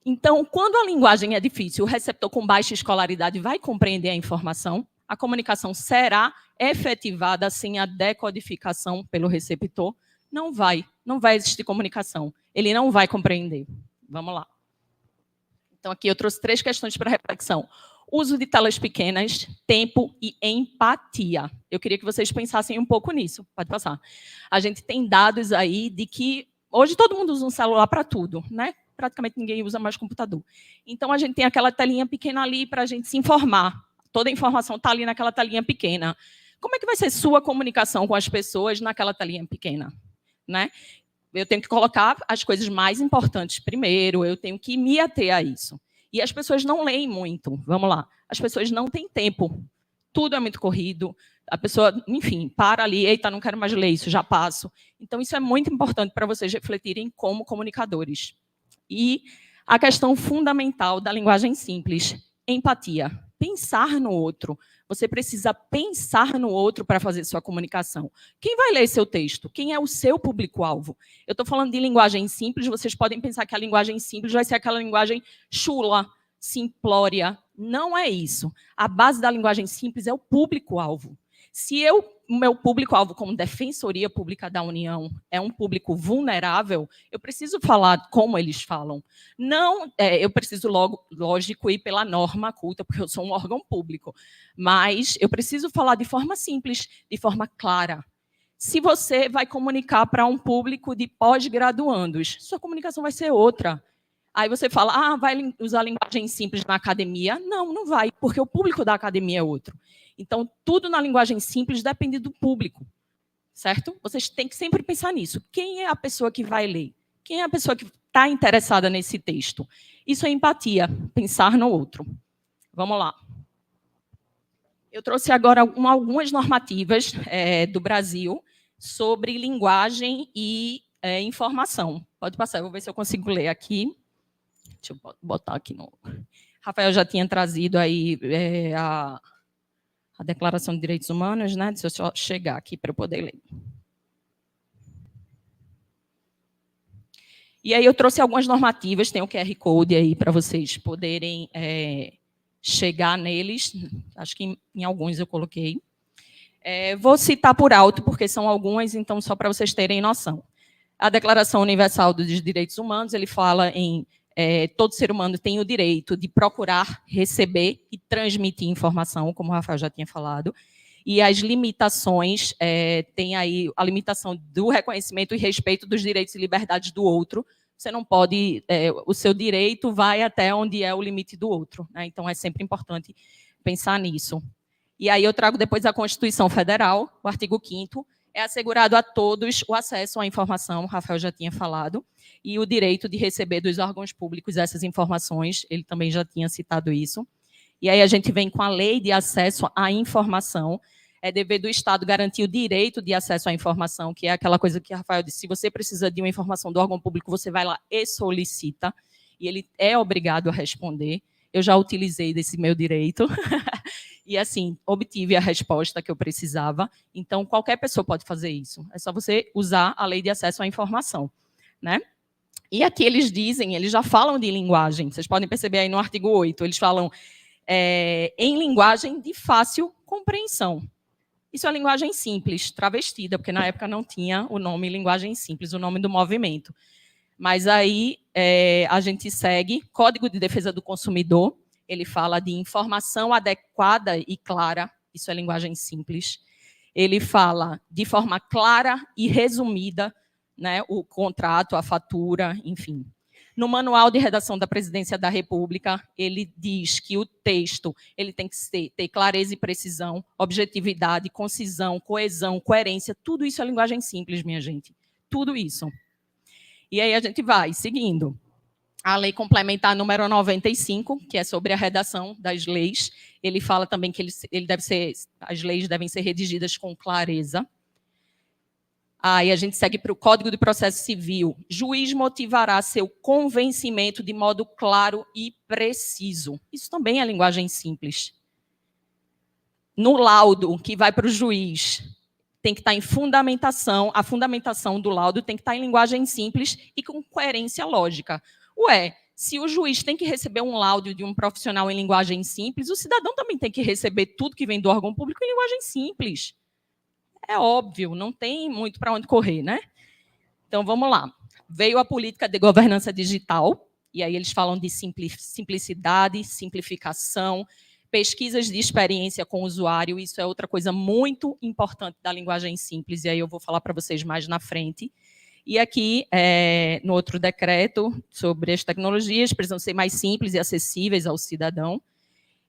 Então, quando a linguagem é difícil, o receptor com baixa escolaridade vai compreender a informação. A comunicação será efetivada sem a decodificação pelo receptor? Não vai existir comunicação. Ele não vai compreender. Vamos lá. Então, aqui eu trouxe 3 questões para reflexão. Uso de telas pequenas, tempo e empatia. Eu queria que vocês pensassem um pouco nisso. Pode passar. A gente tem dados aí de que hoje todo mundo usa um celular para tudo, né? Praticamente ninguém usa mais computador. Então, a gente tem aquela telinha pequena ali para a gente se informar. Toda a informação está ali naquela telinha pequena. Como é que vai ser sua comunicação com as pessoas naquela telinha pequena? Né? Eu tenho que colocar as coisas mais importantes primeiro, eu tenho que me ater a isso. E as pessoas não leem muito. Vamos lá. As pessoas não têm tempo. Tudo é muito corrido. A pessoa, enfim, para ali, eita, não quero mais ler isso, já passo. Então, isso é muito importante para vocês refletirem como comunicadores. E a questão fundamental da linguagem simples, empatia. Pensar no outro. Você precisa pensar no outro para fazer sua comunicação. Quem vai ler seu texto? Quem é o seu público-alvo? Eu estou falando de linguagem simples, vocês podem pensar que a linguagem simples vai ser aquela linguagem chula, simplória. Não é isso. A base da linguagem simples é o público-alvo. Se o meu público-alvo, como Defensoria Pública da União, é um público vulnerável, eu preciso falar como eles falam. Não, eu preciso, lógico, ir pela norma culta, porque eu sou um órgão público, mas eu preciso falar de forma simples, de forma clara. Se você vai comunicar para um público de pós-graduandos, sua comunicação vai ser outra. Aí você fala, vai usar linguagem simples na academia? Não, não vai, porque o público da academia é outro. Então, tudo na linguagem simples depende do público, certo? Vocês têm que sempre pensar nisso. Quem é a pessoa que vai ler? Quem é a pessoa que está interessada nesse texto? Isso é empatia, pensar no outro. Vamos lá. Eu trouxe agora algumas normativas do Brasil sobre linguagem e informação. Pode passar, eu vou ver se eu consigo ler aqui. Deixa eu botar aqui no... Rafael já tinha trazido aí a a Declaração de Direitos Humanos, né? Deixa eu só chegar aqui para eu poder ler. E aí eu trouxe algumas normativas, tem o QR Code aí para vocês poderem chegar neles. Acho que em alguns eu coloquei. Vou citar por alto, porque são algumas, então só para vocês terem noção. A Declaração Universal dos Direitos Humanos, ele fala em todo ser humano tem o direito de procurar, receber e transmitir informação, como o Rafael já tinha falado. E as limitações, tem aí a limitação do reconhecimento e respeito dos direitos e liberdades do outro. Você não pode, o seu direito vai até onde é o limite do outro, né? Então, é sempre importante pensar nisso. E aí eu trago depois a Constituição Federal, o artigo 5º, é assegurado a todos o acesso à informação, o Rafael já tinha falado, e o direito de receber dos órgãos públicos essas informações, ele também já tinha citado isso. E aí a gente vem com a Lei de Acesso à Informação, é dever do Estado garantir o direito de acesso à informação, que é aquela coisa que o Rafael disse, se você precisa de uma informação do órgão público, você vai lá e solicita, e ele é obrigado a responder. Eu já utilizei desse meu direito, e assim, obtive a resposta que eu precisava. Então, qualquer pessoa pode fazer isso. É só você usar a Lei de Acesso à Informação, né? E aqui eles dizem, eles já falam de linguagem, vocês podem perceber aí no artigo 8, eles falam em linguagem de fácil compreensão. Isso é linguagem simples, travestida, porque na época não tinha o nome linguagem simples, o nome do movimento. Mas aí a gente segue Código de Defesa do Consumidor, ele fala de informação adequada e clara, isso é linguagem simples. Ele fala de forma clara e resumida, né, o contrato, a fatura, enfim. No Manual de Redação da Presidência da República, ele diz que o texto ele tem que ter clareza e precisão, objetividade, concisão, coesão, coerência, tudo isso é linguagem simples, minha gente. Tudo isso. E aí a gente vai seguindo. A Lei Complementar número 95, que é sobre a redação das leis, ele fala também que as leis devem ser redigidas com clareza. Aí a gente segue para o Código de Processo Civil. Juiz motivará seu convencimento de modo claro e preciso. Isso também é linguagem simples. No laudo que vai para o juiz, tem que estar em fundamentação, a fundamentação do laudo tem que estar em linguagem simples e com coerência lógica. Se o juiz tem que receber um laudo de um profissional em linguagem simples, o cidadão também tem que receber tudo que vem do órgão público em linguagem simples. É óbvio, não tem muito para onde correr, né? Então, vamos lá. Veio a política de governança digital, e aí eles falam de simplicidade, simplificação, pesquisas de experiência com o usuário, isso é outra coisa muito importante da linguagem simples, e aí eu vou falar para vocês mais na frente. E aqui, no outro decreto sobre as tecnologias, precisam ser mais simples e acessíveis ao cidadão.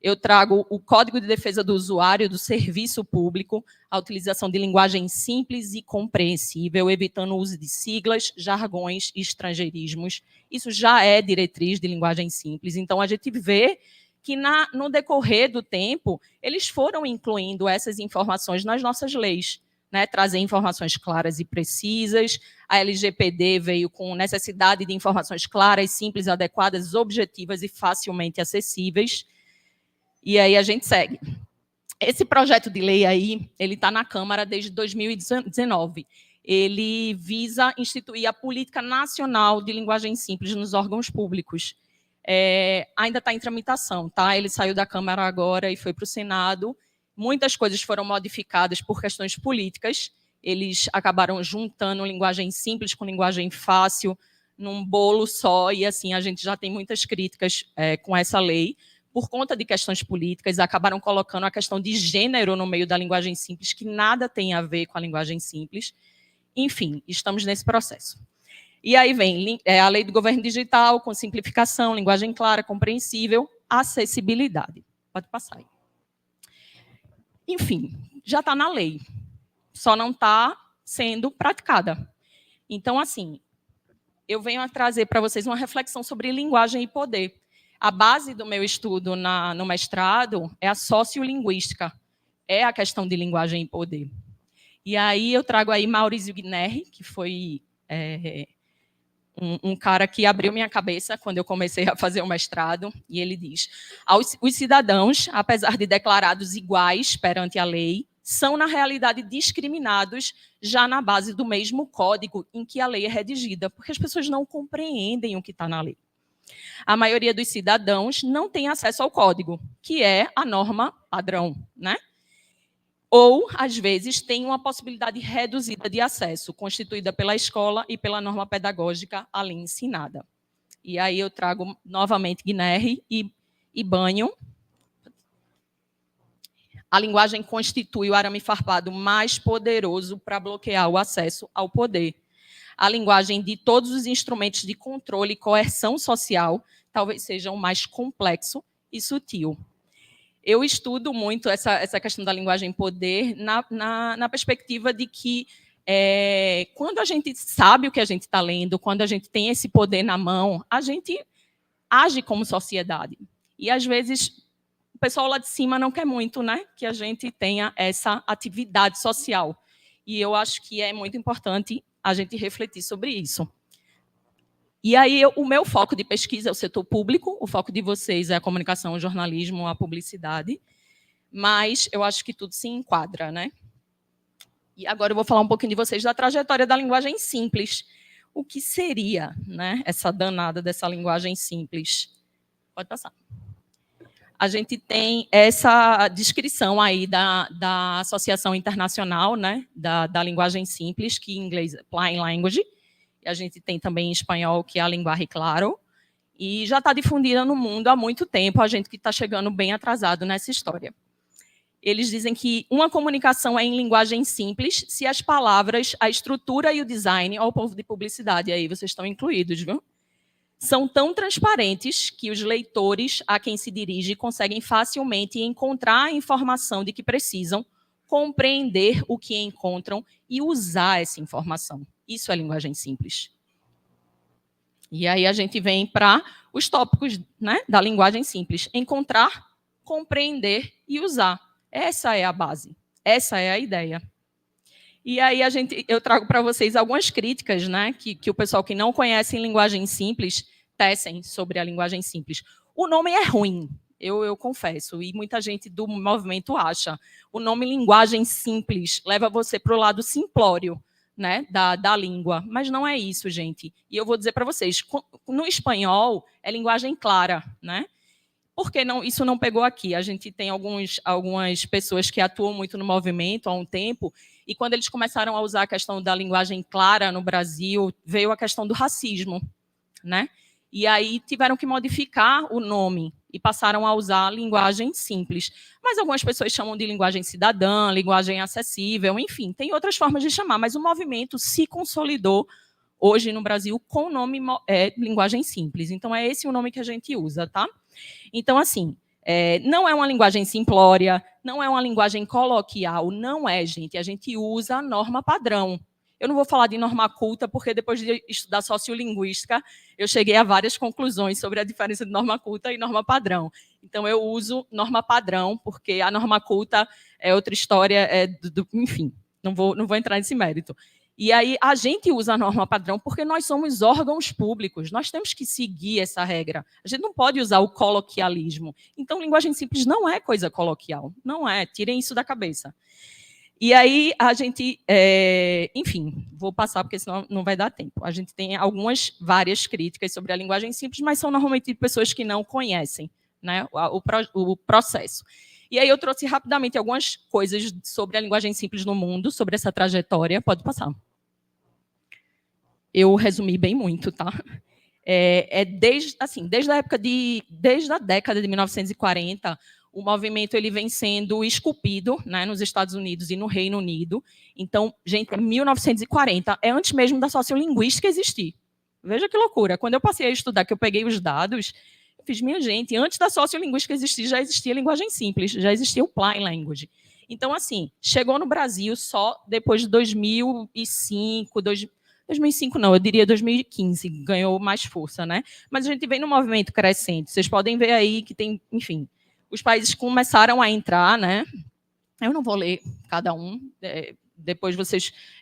Eu trago o Código de Defesa do Usuário do Serviço Público, a utilização de linguagem simples e compreensível, evitando o uso de siglas, jargões e estrangeirismos. Isso já é diretriz de linguagem simples. Então, a gente vê que no decorrer do tempo, eles foram incluindo essas informações nas nossas leis, né? Trazer informações claras e precisas. A LGPD veio com necessidade de informações claras, simples, adequadas, objetivas e facilmente acessíveis. E aí a gente segue. Esse projeto de lei aí, ele está na Câmara desde 2019. Ele visa instituir a Política Nacional de Linguagem Simples nos órgãos públicos. Ainda está em tramitação, tá? Ele saiu da Câmara agora e foi para o Senado. Muitas coisas foram modificadas por questões políticas. Eles acabaram juntando linguagem simples com linguagem fácil num bolo só, e assim a gente já tem muitas críticas com essa lei. Por conta de questões políticas, acabaram colocando a questão de gênero no meio da linguagem simples, que nada tem a ver com a linguagem simples. Enfim, estamos nesse processo. E aí vem a Lei do Governo Digital, com simplificação, linguagem clara, compreensível, acessibilidade. Pode passar aí. Enfim, já está na lei, só não está sendo praticada. Então, assim, eu venho a trazer para vocês uma reflexão sobre linguagem e poder. A base do meu estudo no mestrado é a sociolinguística, é a questão de linguagem e poder. E aí eu trago aí Maurício Guinerri, que foi um cara que abriu minha cabeça quando eu comecei a fazer o mestrado, e ele diz: os cidadãos, apesar de declarados iguais perante a lei, são, na realidade, discriminados já na base do mesmo código em que a lei é redigida, porque as pessoas não compreendem o que está na lei. A maioria dos cidadãos não tem acesso ao código, que é a norma padrão, né? Ou, às vezes, tem uma possibilidade reduzida de acesso, constituída pela escola e pela norma pedagógica ali ensinada. E aí eu trago novamente Guinness e Banho. A linguagem constitui o arame farpado mais poderoso para bloquear o acesso ao poder. A linguagem de todos os instrumentos de controle e coerção social talvez seja o mais complexo e sutil. Eu estudo muito essa questão da linguagem poder na perspectiva de que quando a gente sabe o que a gente está lendo, quando a gente tem esse poder na mão, a gente age como sociedade. E, às vezes, o pessoal lá de cima não quer muito, né, que a gente tenha essa atividade social. E eu acho que é muito importante a gente refletir sobre isso. E aí, o meu foco de pesquisa é o setor público, o foco de vocês é a comunicação, o jornalismo, a publicidade, mas eu acho que tudo se enquadra, né? E agora eu vou falar um pouquinho de vocês da trajetória da linguagem simples. O que seria, né, essa danada dessa linguagem simples? Pode passar. A gente tem essa descrição aí da Associação Internacional, né, da Linguagem Simples, que em inglês é Plain Language. A gente tem também em espanhol, que é a Linguaje Claro, e já está difundida no mundo há muito tempo, a gente que está chegando bem atrasado nessa história. Eles dizem que uma comunicação é em linguagem simples se as palavras, a estrutura e o design, ao povo de publicidade, aí vocês estão incluídos, viu? São tão transparentes que os leitores a quem se dirige conseguem facilmente encontrar a informação de que precisam, compreender o que encontram e usar essa informação. Isso é linguagem simples. E aí a gente vem para os tópicos, né, da linguagem simples. Encontrar, compreender e usar. Essa é a base. Essa é a ideia. E aí eu trago para vocês algumas críticas, né, que o pessoal que não conhece linguagem simples tecem sobre a linguagem simples. O nome é ruim, eu confesso, e muita gente do movimento acha. O nome linguagem simples leva você para o lado simplório, né, da língua, mas não é isso, gente. E eu vou dizer para vocês, no espanhol é linguagem clara, né? Por que não, isso não pegou aqui? A gente tem algumas pessoas que atuam muito no movimento há um tempo, e quando eles começaram a usar a questão da linguagem clara no Brasil, veio a questão do racismo, né? E aí tiveram que modificar o nome e passaram a usar a linguagem simples. Mas algumas pessoas chamam de linguagem cidadã, linguagem acessível, enfim, tem outras formas de chamar, mas o movimento se consolidou hoje no Brasil com o nome linguagem simples. Então, é esse o nome que a gente usa, tá? Então, assim, não é uma linguagem simplória, não é uma linguagem coloquial, não é, gente. A gente usa a norma padrão. Eu não vou falar de norma culta, porque depois de estudar sociolinguística, eu cheguei a várias conclusões sobre a diferença de norma culta e norma padrão. Então, eu uso norma padrão, porque a norma culta é outra história, enfim, não vou entrar nesse mérito. E aí, a gente usa a norma padrão porque nós somos órgãos públicos, nós temos que seguir essa regra. A gente não pode usar o coloquialismo. Então, linguagem simples não é coisa coloquial, não é, tirem isso da cabeça. E aí, a gente, enfim, vou passar porque senão não vai dar tempo. A gente tem várias críticas sobre a linguagem simples, mas são normalmente de pessoas que não conhecem, né, o processo. E aí eu trouxe rapidamente algumas coisas sobre a linguagem simples no mundo, sobre essa trajetória. Pode passar. Eu resumi bem muito, tá? Desde a década de 1940, o movimento ele vem sendo esculpido, né, nos Estados Unidos e no Reino Unido. Então, gente, 1940 é antes mesmo da sociolinguística existir. Veja que loucura. Quando eu passei a estudar, que eu peguei os dados, eu fiz, minha gente, antes da sociolinguística existir, já existia linguagem simples, já existia o Plain Language. Então, assim, chegou no Brasil só depois de 2005, 2005 não, eu diria 2015, ganhou mais força, né? Mas a gente vem num movimento crescente. Vocês podem ver aí que tem, enfim, os países começaram a entrar, né? Eu não vou ler cada um, depois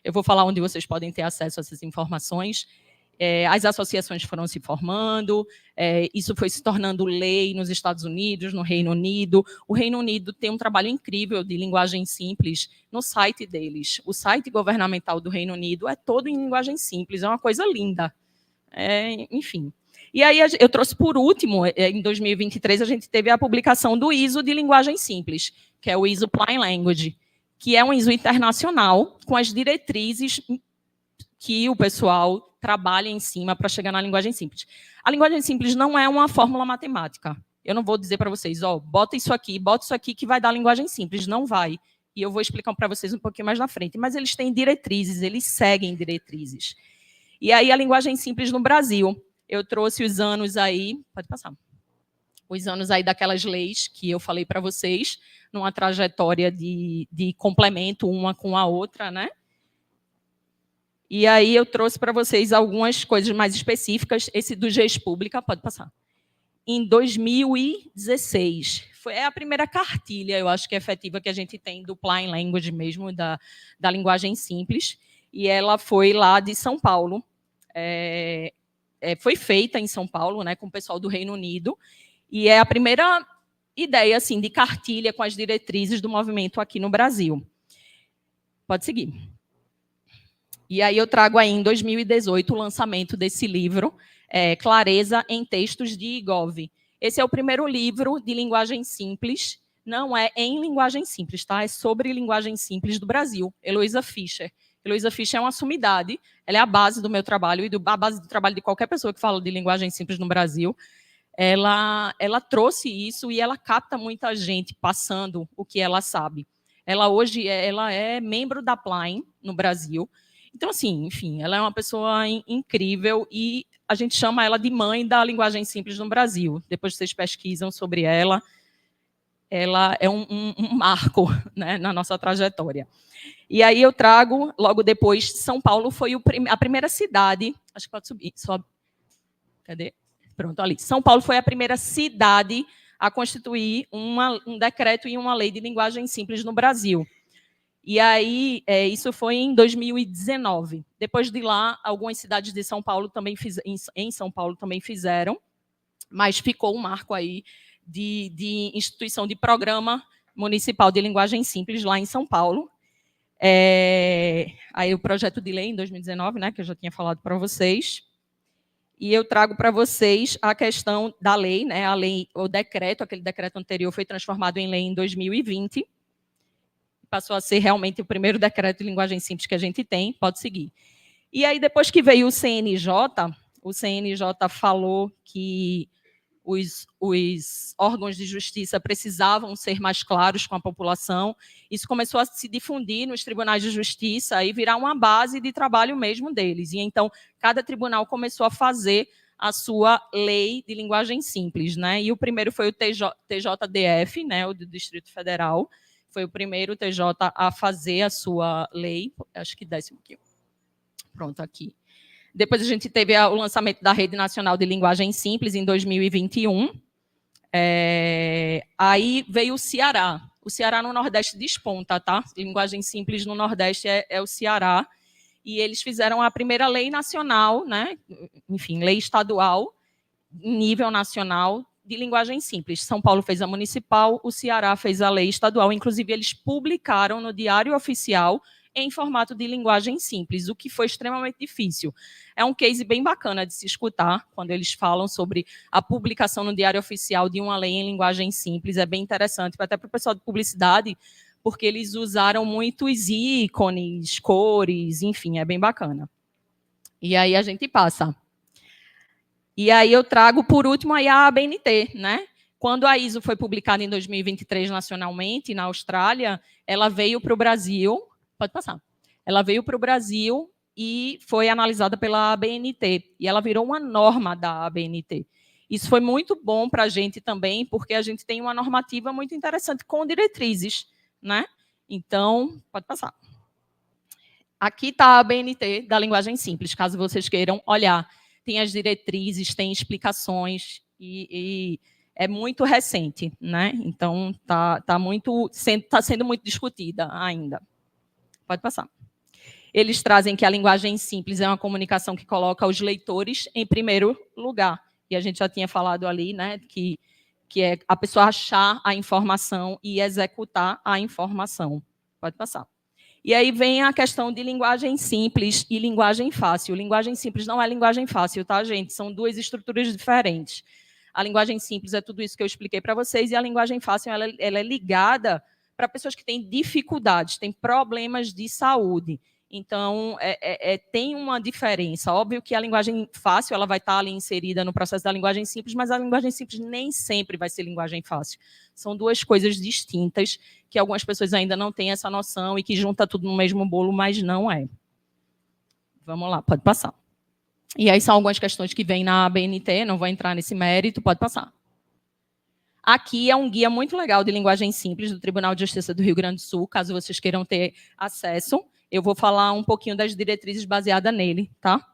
eu vou falar onde vocês podem ter acesso a essas informações. As associações foram se formando, isso foi se tornando lei nos Estados Unidos, no Reino Unido. O Reino Unido tem um trabalho incrível de linguagem simples no site deles. O site governamental do Reino Unido é todo em linguagem simples, é uma coisa linda. Enfim. E aí eu trouxe por último, em 2023, a gente teve a publicação do ISO de linguagem simples, que é o ISO Plain Language, que é um ISO internacional com as diretrizes que o pessoal trabalha em cima para chegar na linguagem simples. A linguagem simples não é uma fórmula matemática. Eu não vou dizer para vocês, bota isso aqui que vai dar linguagem simples. Não vai. E eu vou explicar para vocês um pouquinho mais na frente. Mas eles têm diretrizes, eles seguem diretrizes. E aí a linguagem simples no Brasil. Eu trouxe os anos aí... Pode passar. Os anos aí daquelas leis que eu falei para vocês, numa trajetória de complemento uma com a outra, né? E aí eu trouxe para vocês algumas coisas mais específicas. Esse do GES Pública, pode passar. Em 2016, foi a primeira cartilha, eu acho que é efetiva, que a gente tem do Plain Language mesmo, da linguagem simples. E ela foi lá de São Paulo. Foi feita em São Paulo, né, com o pessoal do Reino Unido. E é a primeira ideia assim, de cartilha com as diretrizes do movimento aqui no Brasil. Pode seguir. E aí eu trago aí, em 2018, o lançamento desse livro, Clareza em Textos de IGOV. Esse é o primeiro livro de linguagem simples, não é em linguagem simples, tá? É sobre linguagem simples do Brasil, Heloísa Fischer. Heloísa Fischer é uma sumidade, ela é a base do meu trabalho e a base do trabalho de qualquer pessoa que fala de linguagem simples no Brasil. Ela trouxe isso e ela capta muita gente passando o que ela sabe. Ela hoje é membro da Plain no Brasil. Então, assim, enfim, ela é uma pessoa incrível e a gente chama ela de mãe da linguagem simples no Brasil. Depois vocês pesquisam sobre ela. Ela é um marco, né, na nossa trajetória. E aí eu trago, logo depois, São Paulo foi a primeira cidade... Acho que pode subir. Sobe. Cadê? Pronto, ali. São Paulo foi a primeira cidade a constituir um decreto e uma lei de linguagem simples no Brasil. E aí, isso foi em 2019. Depois de lá, algumas cidades de São Paulo também em São Paulo também fizeram, mas ficou um marco aí de instituição de programa municipal de linguagem simples lá em São Paulo. Aí o projeto de lei em 2019, né, que eu já tinha falado para vocês. E eu trago para vocês a questão da lei, né, a lei, o decreto, aquele decreto anterior foi transformado em lei em 2020. Passou a ser realmente o primeiro decreto de linguagem simples que a gente tem, pode seguir. E aí, depois que veio o CNJ falou que os órgãos de justiça precisavam ser mais claros com a população. Isso começou a se difundir nos tribunais de justiça e virar uma base de trabalho mesmo deles. E então, cada tribunal começou a fazer a sua lei de linguagem simples, né? E o primeiro foi o TJDF, né, o do Distrito Federal. Foi o primeiro TJ a fazer a sua lei. Acho que desce um pouquinho. Pronto, aqui. Depois a gente teve o lançamento da Rede Nacional de Linguagem Simples em 2021. Aí veio o Ceará. O Ceará no Nordeste desponta, tá? Linguagem simples no Nordeste é o Ceará. E eles fizeram a primeira lei nacional, né? Enfim, lei estadual, em nível nacional, de linguagem simples. São Paulo fez a municipal, o Ceará fez a lei estadual. Inclusive, eles publicaram no Diário Oficial em formato de linguagem simples, o que foi extremamente difícil. É um case bem bacana de se escutar, quando eles falam sobre a publicação no Diário Oficial de uma lei em linguagem simples. É bem interessante, até para o pessoal de publicidade, porque eles usaram muitos ícones, cores, enfim, é bem bacana. E aí a gente passa. E aí eu trago, por último, aí a ABNT, né? Quando a ISO foi publicada em 2023 nacionalmente, na Austrália, ela veio para o Brasil, pode passar, ela veio para o Brasil e foi analisada pela ABNT, e ela virou uma norma da ABNT. Isso foi muito bom para a gente também, porque a gente tem uma normativa muito interessante com diretrizes, né? Então, pode passar. Aqui está a ABNT da linguagem simples, caso vocês queiram olhar. Tem as diretrizes, tem explicações e é muito recente, né? Então está sendo muito discutida ainda. Pode passar. Eles trazem que a linguagem simples é uma comunicação que coloca os leitores em primeiro lugar. E a gente já tinha falado ali, né, que é a pessoa achar a informação e executar a informação. Pode passar. E aí vem a questão de linguagem simples e linguagem fácil. Linguagem simples não é linguagem fácil, tá, gente? São duas estruturas diferentes. A linguagem simples é tudo isso que eu expliquei para vocês, e a linguagem fácil ela é ligada para pessoas que têm dificuldades, têm problemas de saúde. Então, tem uma diferença. Óbvio que a linguagem fácil ela vai estar ali inserida no processo da linguagem simples, mas a linguagem simples nem sempre vai ser linguagem fácil. São duas coisas distintas, que algumas pessoas ainda não têm essa noção e que junta tudo no mesmo bolo, mas não é. Vamos lá, pode passar. E aí são algumas questões que vêm na ABNT, não vou entrar nesse mérito, pode passar. Aqui é um guia muito legal de linguagem simples do Tribunal de Justiça do Rio Grande do Sul, caso vocês queiram ter acesso. Eu vou falar um pouquinho das diretrizes baseadas nele, tá?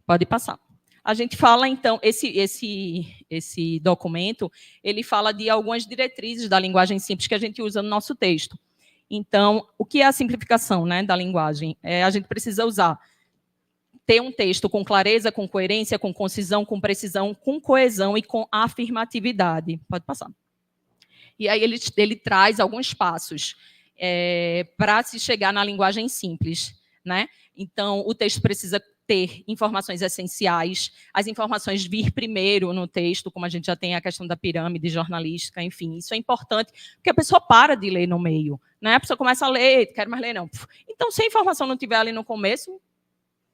Pode passar. A gente fala, então, esse documento, ele fala de algumas diretrizes da linguagem simples que a gente usa no nosso texto. Então, o que é a simplificação, né, da linguagem? A gente precisa ter um texto com clareza, com coerência, com concisão, com precisão, com coesão e com afirmatividade. Pode passar. E aí ele traz alguns passos para se chegar na linguagem simples, né? Então, o texto precisa ter informações essenciais, as informações vir primeiro no texto, como a gente já tem a questão da pirâmide jornalística, enfim, isso é importante, porque a pessoa para de ler no meio, né? A pessoa começa a ler, quero mais ler, não. Então, se a informação não estiver ali no começo,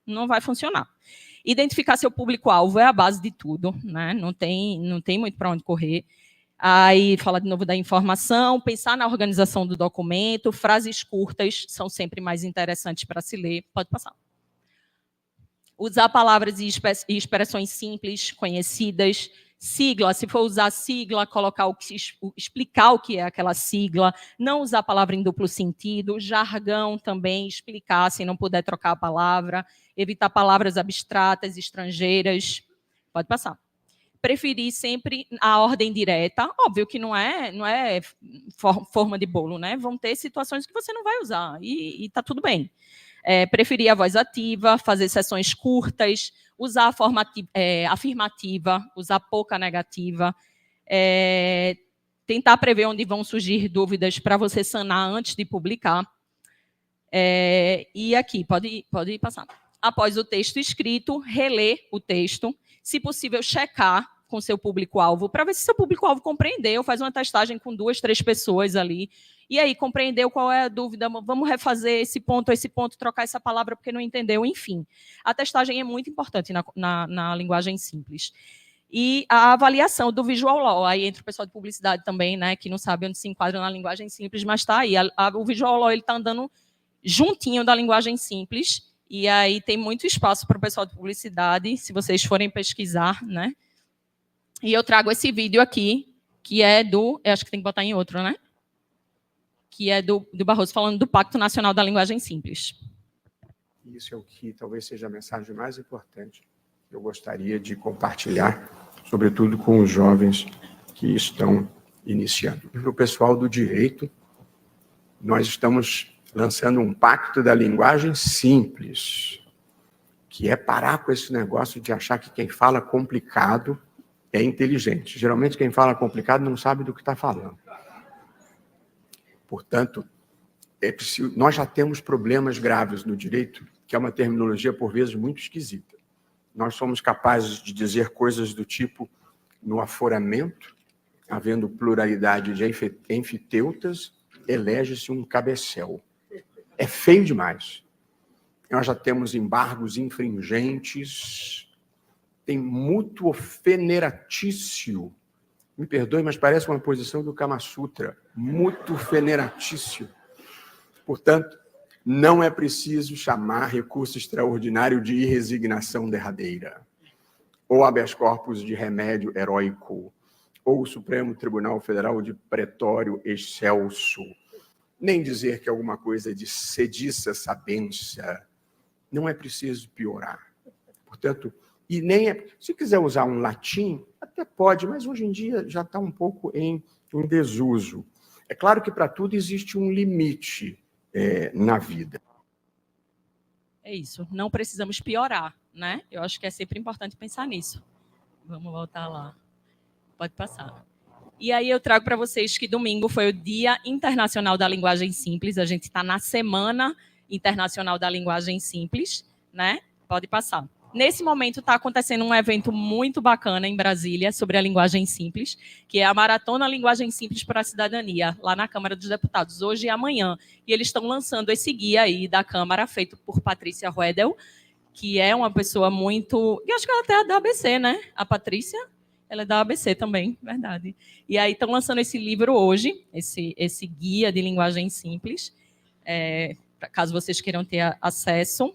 não vai funcionar. Identificar seu público-alvo é a base de tudo, né? Não tem muito para onde correr. Aí, fala de novo da informação, pensar na organização do documento, frases curtas são sempre mais interessantes para se ler. Pode passar. Usar palavras e expressões simples, conhecidas. Sigla, se for usar sigla, explicar o que é aquela sigla. Não usar palavra em duplo sentido. Jargão também, explicar se não puder trocar a palavra. Evitar palavras abstratas, estrangeiras. Pode passar. Preferir sempre a ordem direta. Óbvio que não é forma de bolo, né? Vão ter situações que você não vai usar e está tudo bem. Preferir a voz ativa, fazer sessões curtas, usar a forma afirmativa, usar pouca negativa, tentar prever onde vão surgir dúvidas para você sanar antes de publicar. E aqui, pode passar. Após o texto escrito, reler o texto, se possível, checar com seu público-alvo, para ver se seu público-alvo compreendeu, faz uma testagem com 2, 3 pessoas ali, e aí, compreendeu qual é a dúvida, vamos refazer esse ponto, trocar essa palavra porque não entendeu, enfim. A testagem é muito importante na linguagem simples. E a avaliação do visual law, aí entra o pessoal de publicidade também, né, que não sabe onde se enquadra na linguagem simples, mas está aí. O visual law está andando juntinho da linguagem simples, e aí tem muito espaço para o pessoal de publicidade, se vocês forem pesquisar, né? E eu trago esse vídeo aqui, que é eu acho que tem que botar em outro, né? Que é do Barroso, falando do Pacto Nacional da Linguagem Simples. Isso é o que talvez seja a mensagem mais importante que eu gostaria de compartilhar, sobretudo com os jovens que estão iniciando. Para o pessoal do direito, nós estamos lançando um pacto da linguagem simples, que é parar com esse negócio de achar que quem fala complicado é inteligente. Geralmente, quem fala complicado não sabe do que está falando. Portanto, nós já temos problemas graves no direito, que é uma terminologia, por vezes, muito esquisita. Nós somos capazes de dizer coisas do tipo, no aforamento, havendo pluralidade de enfiteutas, elege-se um cabecel. É feio demais. Nós já temos embargos infringentes, tem mútuo feneratício. Me perdoe, mas parece uma posição do Kama Sutra. Mútuo feneratício. Portanto, não é preciso chamar recurso extraordinário de irresignação derradeira, ou habeas corpus de remédio heróico, ou o Supremo Tribunal Federal de pretório excelso, nem dizer que alguma coisa de sediça sabência. Não é preciso piorar. Portanto, e nem se quiser usar um latim, até pode, mas hoje em dia já está um pouco em desuso. É claro que para tudo existe um limite na vida. É isso. Não precisamos piorar, né? Eu acho que é sempre importante pensar nisso. Vamos voltar lá. Pode passar. E aí eu trago para vocês que domingo foi o Dia Internacional da Linguagem Simples. A gente está na Semana Internacional da Linguagem Simples, né? Pode passar. Nesse momento está acontecendo um evento muito bacana em Brasília sobre a linguagem simples, que é a Maratona Linguagem Simples para a Cidadania, lá na Câmara dos Deputados, hoje e amanhã. E eles estão lançando esse guia aí da Câmara, feito por Patrícia Ruedel, que é uma pessoa muito... E acho que ela até é da ABC, né? A Patrícia. Ela é da ABC também, verdade. E aí estão lançando esse livro hoje, esse guia de linguagem simples, caso vocês queiram ter acesso.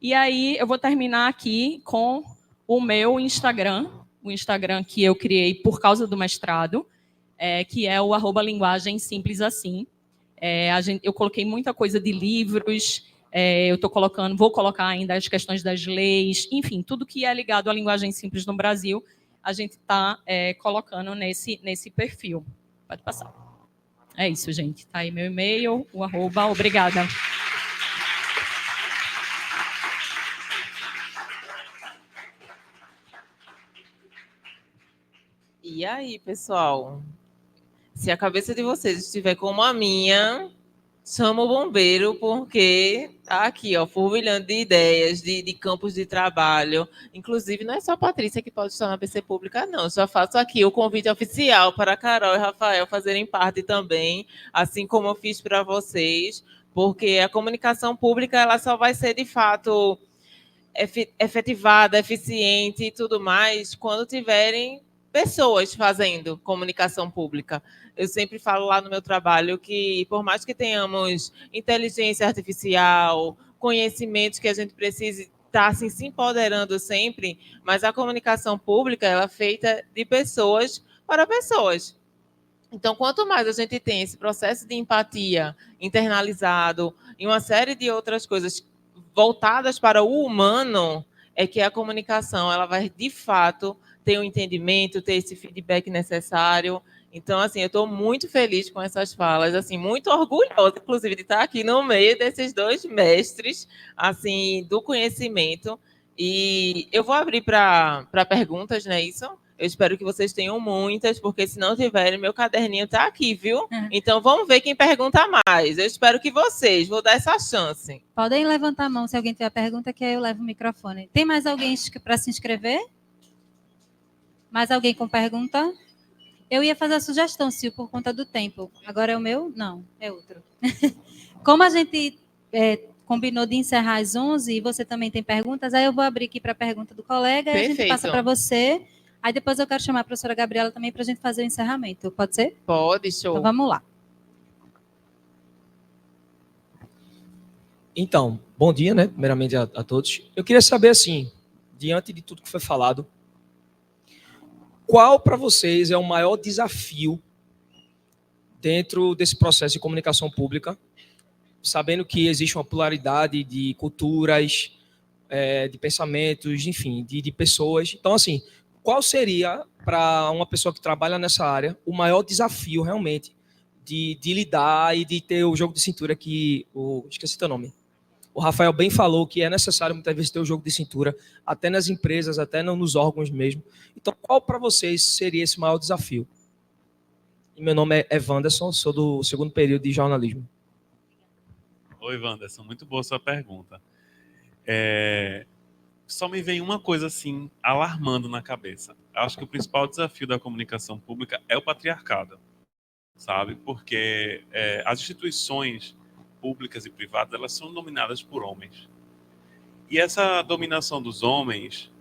E aí eu vou terminar aqui com o meu Instagram, o Instagram que eu criei por causa do mestrado, que é o @linguagem simples assim. Eu coloquei muita coisa de livros, vou colocar ainda as questões das leis, enfim, tudo que é ligado à linguagem simples no Brasil, a gente está colocando nesse perfil. Pode passar. É isso, gente. Está aí meu e-mail, o @. Obrigada. E aí, pessoal? Se a cabeça de vocês estiver como a minha, chama o bombeiro, porque tá aqui, ó, fervilhando de ideias, de campos de trabalho. Inclusive, não é só a Patrícia que pode estar na PC Pública, não. Eu já faço aqui o convite oficial para a Carol e Rafael fazerem parte também, assim como eu fiz para vocês, porque a comunicação pública ela só vai ser, de fato, efetivada, eficiente e tudo mais, quando tiverem pessoas fazendo comunicação pública. Eu sempre falo lá no meu trabalho que, por mais que tenhamos inteligência artificial, conhecimentos que a gente precise estar assim, se empoderando sempre, mas a comunicação pública ela é feita de pessoas para pessoas. Então, quanto mais a gente tem esse processo de empatia internalizado e uma série de outras coisas voltadas para o humano, é que a comunicação ela vai, de fato, ter o entendimento, ter esse feedback necessário. Então, assim, eu estou muito feliz com essas falas, assim, muito orgulhosa, inclusive, de estar aqui no meio desses dois mestres, assim, do conhecimento. E eu vou abrir para perguntas, não é isso? Eu espero que vocês tenham muitas, porque se não tiverem, meu caderninho está aqui, viu? Então, vamos ver quem pergunta mais. Eu espero que vocês. Vou dar essa chance. Podem levantar a mão se alguém tiver pergunta, que aí eu levo o microfone. Tem mais alguém para se inscrever? Mais alguém com pergunta? Eu ia fazer a sugestão, Sil, por conta do tempo. Agora é o meu? Não, é outro. Como a gente combinou de encerrar às 11 e você também tem perguntas, aí eu vou abrir aqui para a pergunta do colega e a gente passa para você. Aí depois eu quero chamar a professora Gabriela também para a gente fazer o encerramento. Pode ser? Pode, show. Então vamos lá. Então, bom dia, né? Primeiramente a todos. Eu queria saber, assim, diante de tudo que foi falado, qual para vocês é o maior desafio dentro desse processo de comunicação pública, sabendo que existe uma pluralidade de culturas, de pensamentos, enfim, de pessoas. Então, assim, qual seria, para uma pessoa que trabalha nessa área, o maior desafio, realmente, de lidar e de ter o jogo de cintura que... esqueci teu nome. O Rafael bem falou que é necessário, muitas vezes, ter o jogo de cintura, até nas empresas, até nos órgãos mesmo. Então, qual para vocês seria esse maior desafio? E meu nome é Wanderson, sou do 2º período de jornalismo. Oi, Wanderson, muito boa sua pergunta. Só me vem uma coisa assim, alarmando na cabeça. Eu acho que o principal desafio da comunicação pública é o patriarcado, sabe? Porque as instituições públicas e privadas, elas são dominadas por homens. E essa dominação dos homens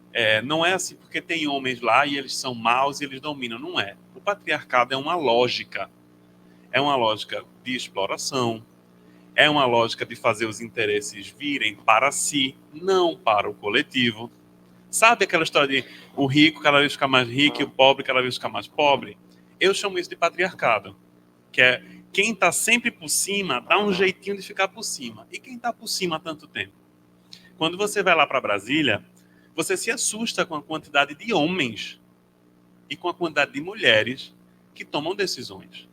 não é assim porque tem homens lá e eles são maus e eles dominam. Não é. O patriarcado é uma lógica. É uma lógica de exploração. É uma lógica de fazer os interesses virem para si, não para o coletivo. Sabe aquela história de o rico cada vez ficar mais rico e o pobre cada vez ficar mais pobre? Eu chamo isso de patriarcado, que é quem está sempre por cima dá um jeitinho de ficar por cima. E quem está por cima há tanto tempo? Quando você vai lá para Brasília, você se assusta com a quantidade de homens e com a quantidade de mulheres que tomam decisões.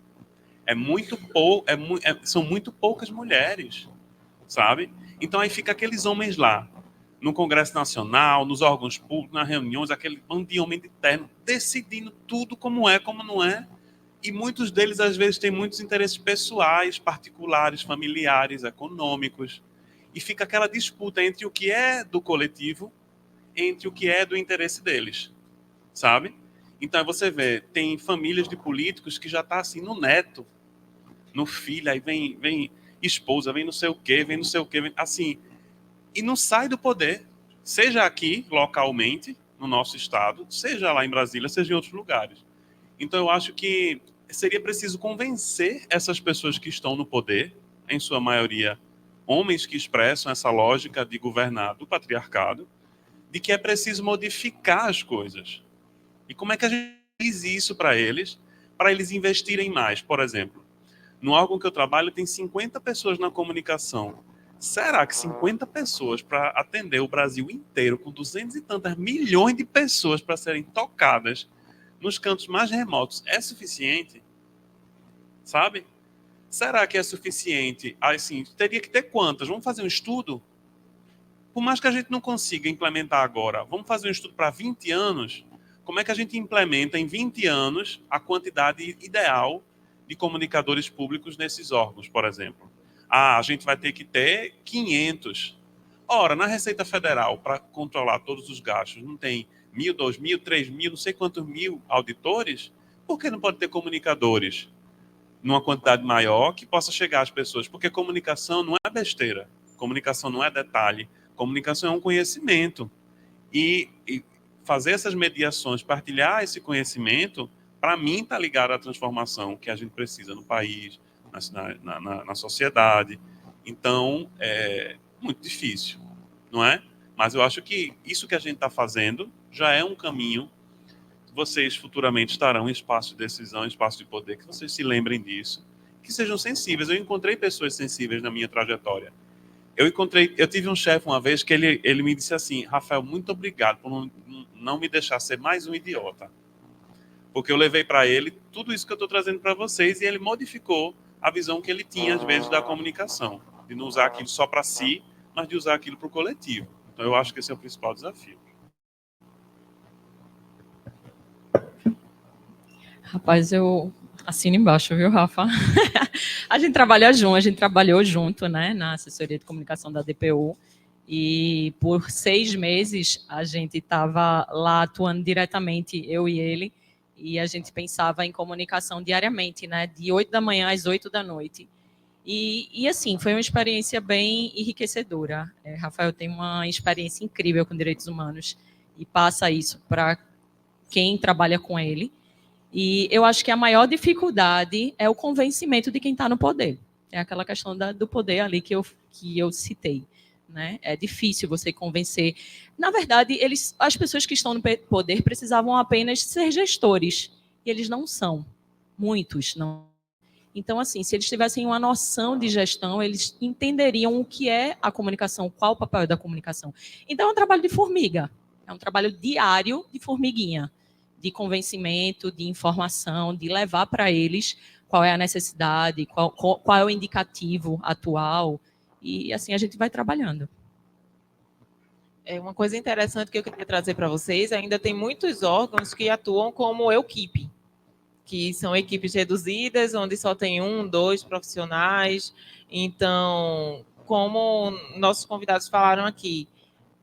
São muito poucas mulheres, sabe? Então aí fica aqueles homens lá, no Congresso Nacional, nos órgãos públicos, nas reuniões, aquele bando de homem de terno, decidindo tudo como é, como não é. E muitos deles, às vezes, têm muitos interesses pessoais, particulares, familiares, econômicos. E fica aquela disputa entre o que é do coletivo, entre o que é do interesse deles, sabe? Então, você vê, tem famílias de políticos que já tá assim, no neto, no filho, aí vem esposa, vem não sei o quê, vem não sei o quê, vem, assim, e não sai do poder, seja aqui, localmente, no nosso estado, seja lá em Brasília, seja em outros lugares. Então, eu acho que seria preciso convencer essas pessoas que estão no poder, em sua maioria homens que expressam essa lógica de governar do patriarcado, de que é preciso modificar as coisas. E como é que a gente diz isso para eles investirem mais? Por exemplo, no órgão que eu trabalho tem 50 pessoas na comunicação. Será que 50 pessoas para atender o Brasil inteiro, com 200 e tantas milhões de pessoas para serem tocadas nos cantos mais remotos, é suficiente? Sabe? Será que é suficiente? Assim, teria que ter quantas? Vamos fazer um estudo? Por mais que a gente não consiga implementar agora, vamos fazer um estudo para 20 anos? Como é que a gente implementa em 20 anos a quantidade ideal de comunicadores públicos nesses órgãos, por exemplo? A gente vai ter que ter 500. Ora, na Receita Federal, para controlar todos os gastos, não tem 1.000, 2.000, 3.000, não sei quantos mil auditores? Por que não pode ter comunicadores numa quantidade maior que possa chegar às pessoas? Porque comunicação não é besteira, comunicação não é detalhe, comunicação é um conhecimento. E fazer essas mediações, partilhar esse conhecimento, para mim está ligado à transformação que a gente precisa no país, na sociedade. Então, é muito difícil, não é? Mas eu acho que isso que a gente está fazendo já é um caminho. Vocês futuramente estarão em espaço de decisão, em espaço de poder, que vocês se lembrem disso, que sejam sensíveis. Eu encontrei pessoas sensíveis na minha trajetória. Eu tive um chefe uma vez que ele me disse assim: Rafael, muito obrigado por não me deixar ser mais um idiota. Porque eu levei para ele tudo isso que eu estou trazendo para vocês e ele modificou a visão que ele tinha, às vezes, da comunicação. De não usar aquilo só para si, mas de usar aquilo para o coletivo. Então, eu acho que esse é o principal desafio. Rapaz, eu assino embaixo, viu, Rafa? A gente trabalha junto, a gente trabalhou junto, né, na assessoria de comunicação da DPU, e por 6 meses a gente estava lá atuando diretamente, eu e ele, e a gente pensava em comunicação diariamente, né, de 8 da manhã às 8 da noite. E assim, foi uma experiência bem enriquecedora. Rafael tem uma experiência incrível com direitos humanos e passa isso para quem trabalha com ele. E eu acho que a maior dificuldade é o convencimento de quem está no poder. É aquela questão do poder ali que eu citei. Né? É difícil você convencer. Na verdade, as pessoas que estão no poder precisavam apenas ser gestores. E eles não são. Muitos não. Então, assim, se eles tivessem uma noção de gestão, eles entenderiam o que é a comunicação, qual o papel da comunicação. Então, é um trabalho de formiga. É um trabalho diário de formiguinha. De convencimento, de informação, de levar para eles qual é a necessidade, qual é o indicativo atual, e assim a gente vai trabalhando. Uma coisa interessante que eu queria trazer para vocês, ainda tem muitos órgãos que atuam como equipe, que são equipes reduzidas, onde só tem 1, 2 profissionais. Então, como nossos convidados falaram aqui,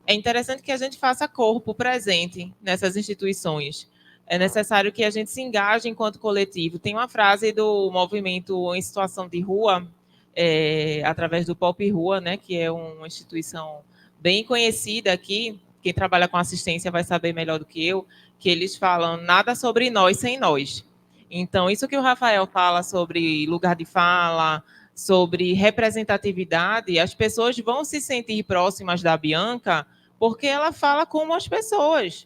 é interessante que a gente faça corpo presente nessas instituições. É necessário que a gente se engaje enquanto coletivo. Tem uma frase do movimento Em Situação de Rua, através do Pop Rua, né, que é uma instituição bem conhecida aqui, quem trabalha com assistência vai saber melhor do que eu, que eles falam nada sobre nós sem nós. Então, isso que o Rafael fala sobre lugar de fala, sobre representatividade, as pessoas vão se sentir próximas da Bianca porque ela fala como as pessoas.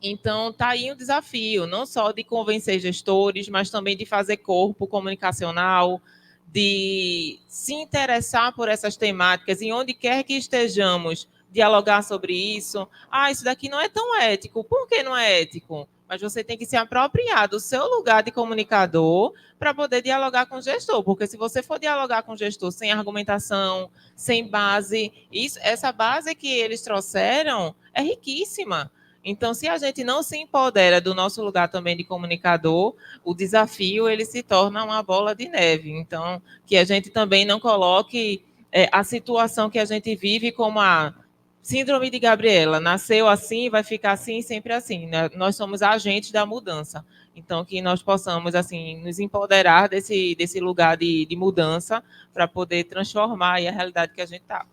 Então, está aí um desafio, não só de convencer gestores, mas também de fazer corpo comunicacional, de se interessar por essas temáticas, e onde quer que estejamos, dialogar sobre isso. Isso daqui não é tão ético. Por que não é ético? mas você tem que se apropriar do seu lugar de comunicador para poder dialogar com o gestor, porque se você for dialogar com o gestor sem argumentação, sem base, essa base que eles trouxeram é riquíssima. Então, se a gente não se empodera do nosso lugar também de comunicador, o desafio ele se torna uma bola de neve. Então, que a gente também não coloque a situação que a gente vive como a síndrome de Gabriela, nasceu assim, vai ficar assim, sempre assim, né? Nós somos agentes da mudança. Então, que nós possamos, assim, nos empoderar desse lugar de mudança para poder transformar aí a realidade que a gente está.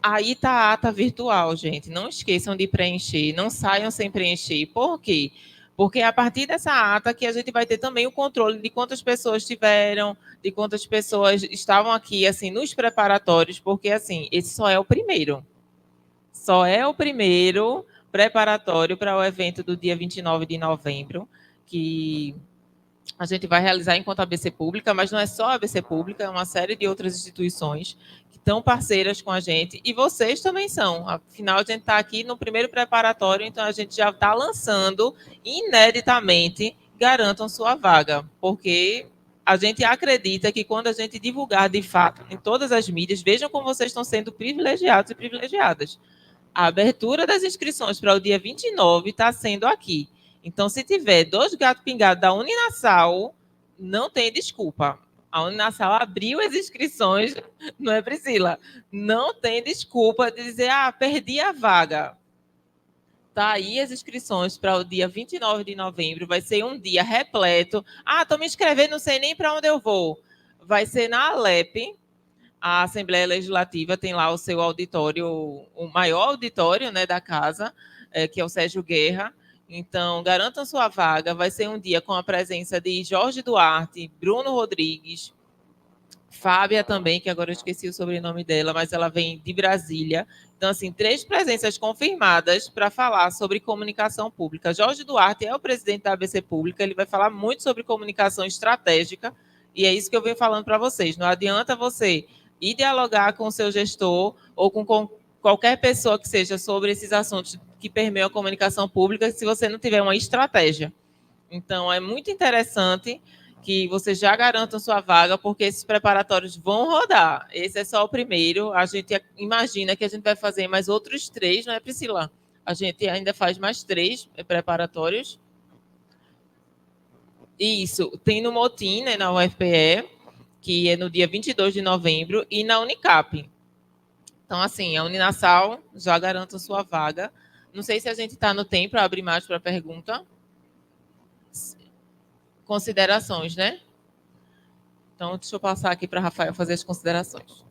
Aí está a ata virtual, gente. Não esqueçam de preencher, não saiam sem preencher. Por quê? Porque é a partir dessa ata que a gente vai ter também o controle de quantas pessoas tiveram, de quantas pessoas estavam aqui, assim, nos preparatórios, porque, assim, esse só é o primeiro. Só é o primeiro preparatório para o evento do dia 29 de novembro, que a gente vai realizar enquanto ABC Pública, mas não é só a ABC Pública, é uma série de outras instituições que estão parceiras com a gente, e vocês também são. Afinal, a gente está aqui no primeiro preparatório, então a gente já está lançando ineditamente Garantam Sua Vaga, porque a gente acredita que quando a gente divulgar de fato em todas as mídias, vejam como vocês estão sendo privilegiados e privilegiadas. A abertura das inscrições para o dia 29 está sendo aqui. Então, se tiver 2 gatos pingados da Uninasal, não tem desculpa. A Uninasal abriu as inscrições, não é, Priscila? Não tem desculpa de dizer, perdi a vaga. Tá aí as inscrições para o dia 29 de novembro. Vai ser um dia repleto. Estou me inscrevendo, não sei nem para onde eu vou. Vai ser na Alep. A Assembleia Legislativa tem lá o seu auditório, o maior auditório, né, da casa, que é o Sérgio Guerra. Então, garantam sua vaga. Vai ser um dia com a presença de Jorge Duarte, Bruno Rodrigues, Fábia também, que agora eu esqueci o sobrenome dela, mas ela vem de Brasília. Então, assim, 3 presenças confirmadas para falar sobre comunicação pública. Jorge Duarte é o presidente da ABC Pública, ele vai falar muito sobre comunicação estratégica, e é isso que eu venho falando para vocês. Não adianta você ir dialogar com o seu gestor ou com qualquer pessoa que seja sobre esses assuntos que permeiam a comunicação pública se você não tiver uma estratégia. Então, é muito interessante que você já garanta sua vaga, porque esses preparatórios vão rodar. Esse é só o primeiro. A gente imagina que a gente vai fazer mais outros 3, não é, Priscila? A gente ainda faz mais 3 preparatórios. Isso. Tem no Motim, né, na UFPE, que é no dia 22 de novembro, e na Unicap. Então, assim, a Uninasal já garanta sua vaga. Não sei se a gente está no tempo para abrir mais para pergunta. Considerações, né? Então, deixa eu passar aqui para Rafael fazer as considerações.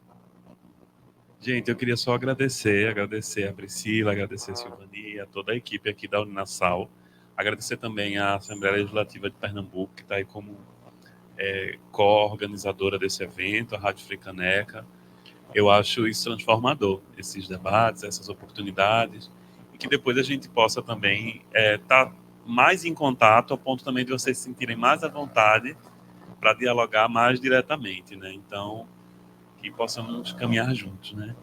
Gente, eu queria só agradecer a Priscila, agradecer a Silvani, a toda a equipe aqui da Uninasal. Agradecer também à Assembleia Legislativa de Pernambuco, que está aí como co-organizadora desse evento, a Rádio Fricaneca. Eu acho isso transformador, esses debates, essas oportunidades, e que depois a gente possa também estar mais em contato, ao ponto também de vocês se sentirem mais à vontade para dialogar mais diretamente, né? Então, que possamos caminhar juntos, né?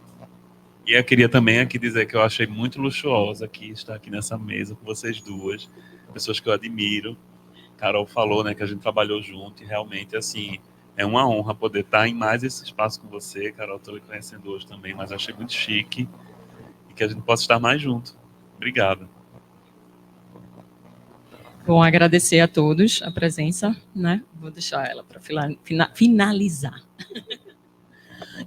E eu queria também aqui dizer que eu achei muito luxuosa aqui estar aqui nessa mesa com vocês duas, pessoas que eu admiro. Carol falou, né, que a gente trabalhou junto e realmente, assim, é uma honra poder estar em mais esse espaço com você. Carol, estou lhe conhecendo hoje também, mas achei muito chique e que a gente possa estar mais junto. Obrigado. Bom, agradecer a todos a presença, né? Vou deixar ela para finalizar.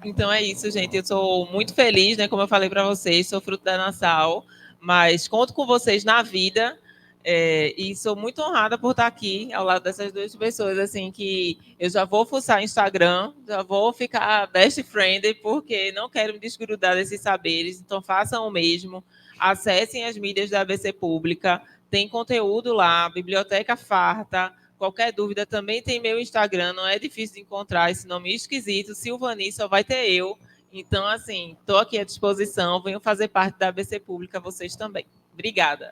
Então é isso, gente. Eu sou muito feliz, né? Como eu falei para vocês, sou fruto da Nassau, mas conto com vocês na vida. E sou muito honrada por estar aqui ao lado dessas 2 pessoas, assim, que eu já vou fuçar Instagram, já vou ficar best friend, porque não quero me desgrudar desses saberes, então façam o mesmo, acessem as mídias da ABC Pública, tem conteúdo lá, biblioteca farta, qualquer dúvida também tem meu Instagram, não é difícil de encontrar esse nome esquisito, Silvani, só vai ter eu, então, assim, estou aqui à disposição, venham fazer parte da ABC Pública, vocês também. Obrigada.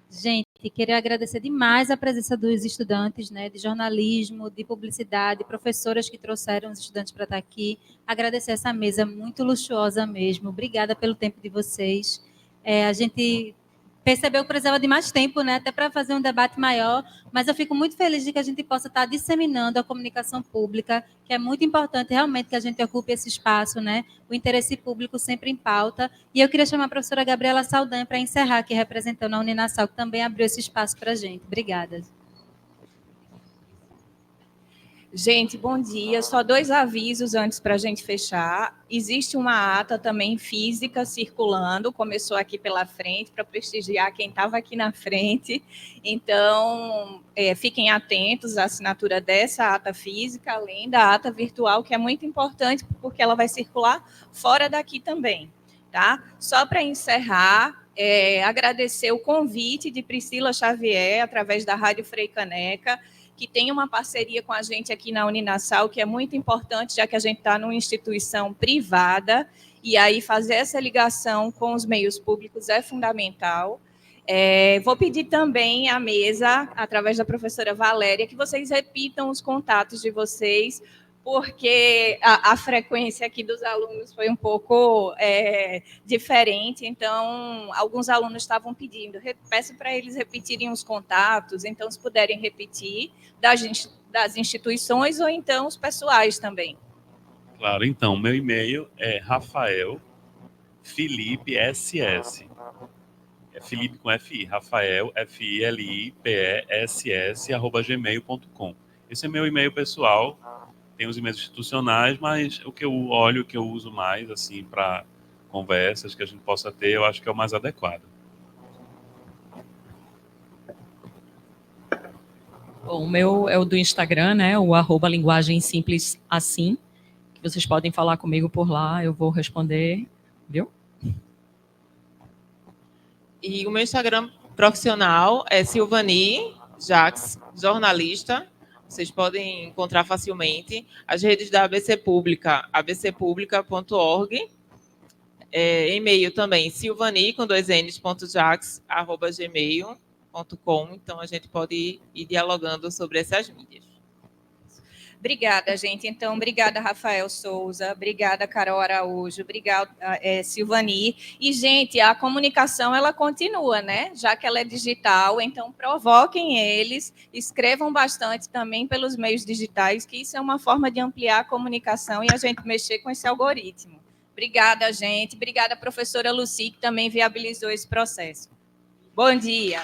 Gente, E queria agradecer demais a presença dos estudantes, né, de jornalismo, de publicidade, professoras que trouxeram os estudantes para estar aqui. Agradecer essa mesa muito luxuosa mesmo. Obrigada pelo tempo de vocês. A gente percebeu que precisava de mais tempo, né, até para fazer um debate maior, mas eu fico muito feliz de que a gente possa estar disseminando a comunicação pública, que é muito importante realmente que a gente ocupe esse espaço, né, o interesse público sempre em pauta. E eu queria chamar a professora Gabriela Saldanha para encerrar aqui, representando a Uninasal, que também abriu esse espaço para a gente. Obrigada. Gente, bom dia. Só 2 avisos antes para a gente fechar. Existe uma ata também física circulando, começou aqui pela frente, para prestigiar quem estava aqui na frente. Então, fiquem atentos à assinatura dessa ata física, além da ata virtual, que é muito importante, porque ela vai circular fora daqui também. Tá? Só para encerrar, agradecer o convite de Priscila Xavier, através da Rádio Frei Caneca, que tem uma parceria com a gente aqui na Uninasal, que é muito importante, já que a gente está numa instituição privada, e aí fazer essa ligação com os meios públicos é fundamental. Vou pedir também à mesa, através da professora Valéria, que vocês repitam os contatos de vocês, porque a frequência aqui dos alunos foi um pouco diferente, então alguns alunos estavam pedindo. Peço para eles repetirem os contatos, então se puderem repetir, das instituições ou então os pessoais também. Claro, então, meu e-mail é Rafael Felipe SS. É Felipe com FI, Rafael, FILIPESS, @gmail.com. Esse é meu e-mail pessoal. Tem os e-mails institucionais, mas o que eu olho, o que eu uso mais, assim, para conversas que a gente possa ter, eu acho que é o mais adequado. Bom, o meu é o do Instagram, né? O @linguagem simples assim, que vocês podem falar comigo por lá, eu vou responder, viu? E o meu Instagram profissional é Silvani Jax, jornalista. Vocês podem encontrar facilmente. As redes da ABC Pública, abcpublica.org. E-mail também, silvani, com 2 Ns.jax@gmail.com. Então, a gente pode ir dialogando sobre essas mídias. Obrigada, gente. Então, obrigada, Rafael Souza. Obrigada, Carol Araújo. Obrigada, Silvani. E, gente, a comunicação, ela continua, né? Já que ela é digital, então provoquem eles, escrevam bastante também pelos meios digitais, que isso é uma forma de ampliar a comunicação e a gente mexer com esse algoritmo. Obrigada, gente. Obrigada, professora Lucy, que também viabilizou esse processo. Bom dia.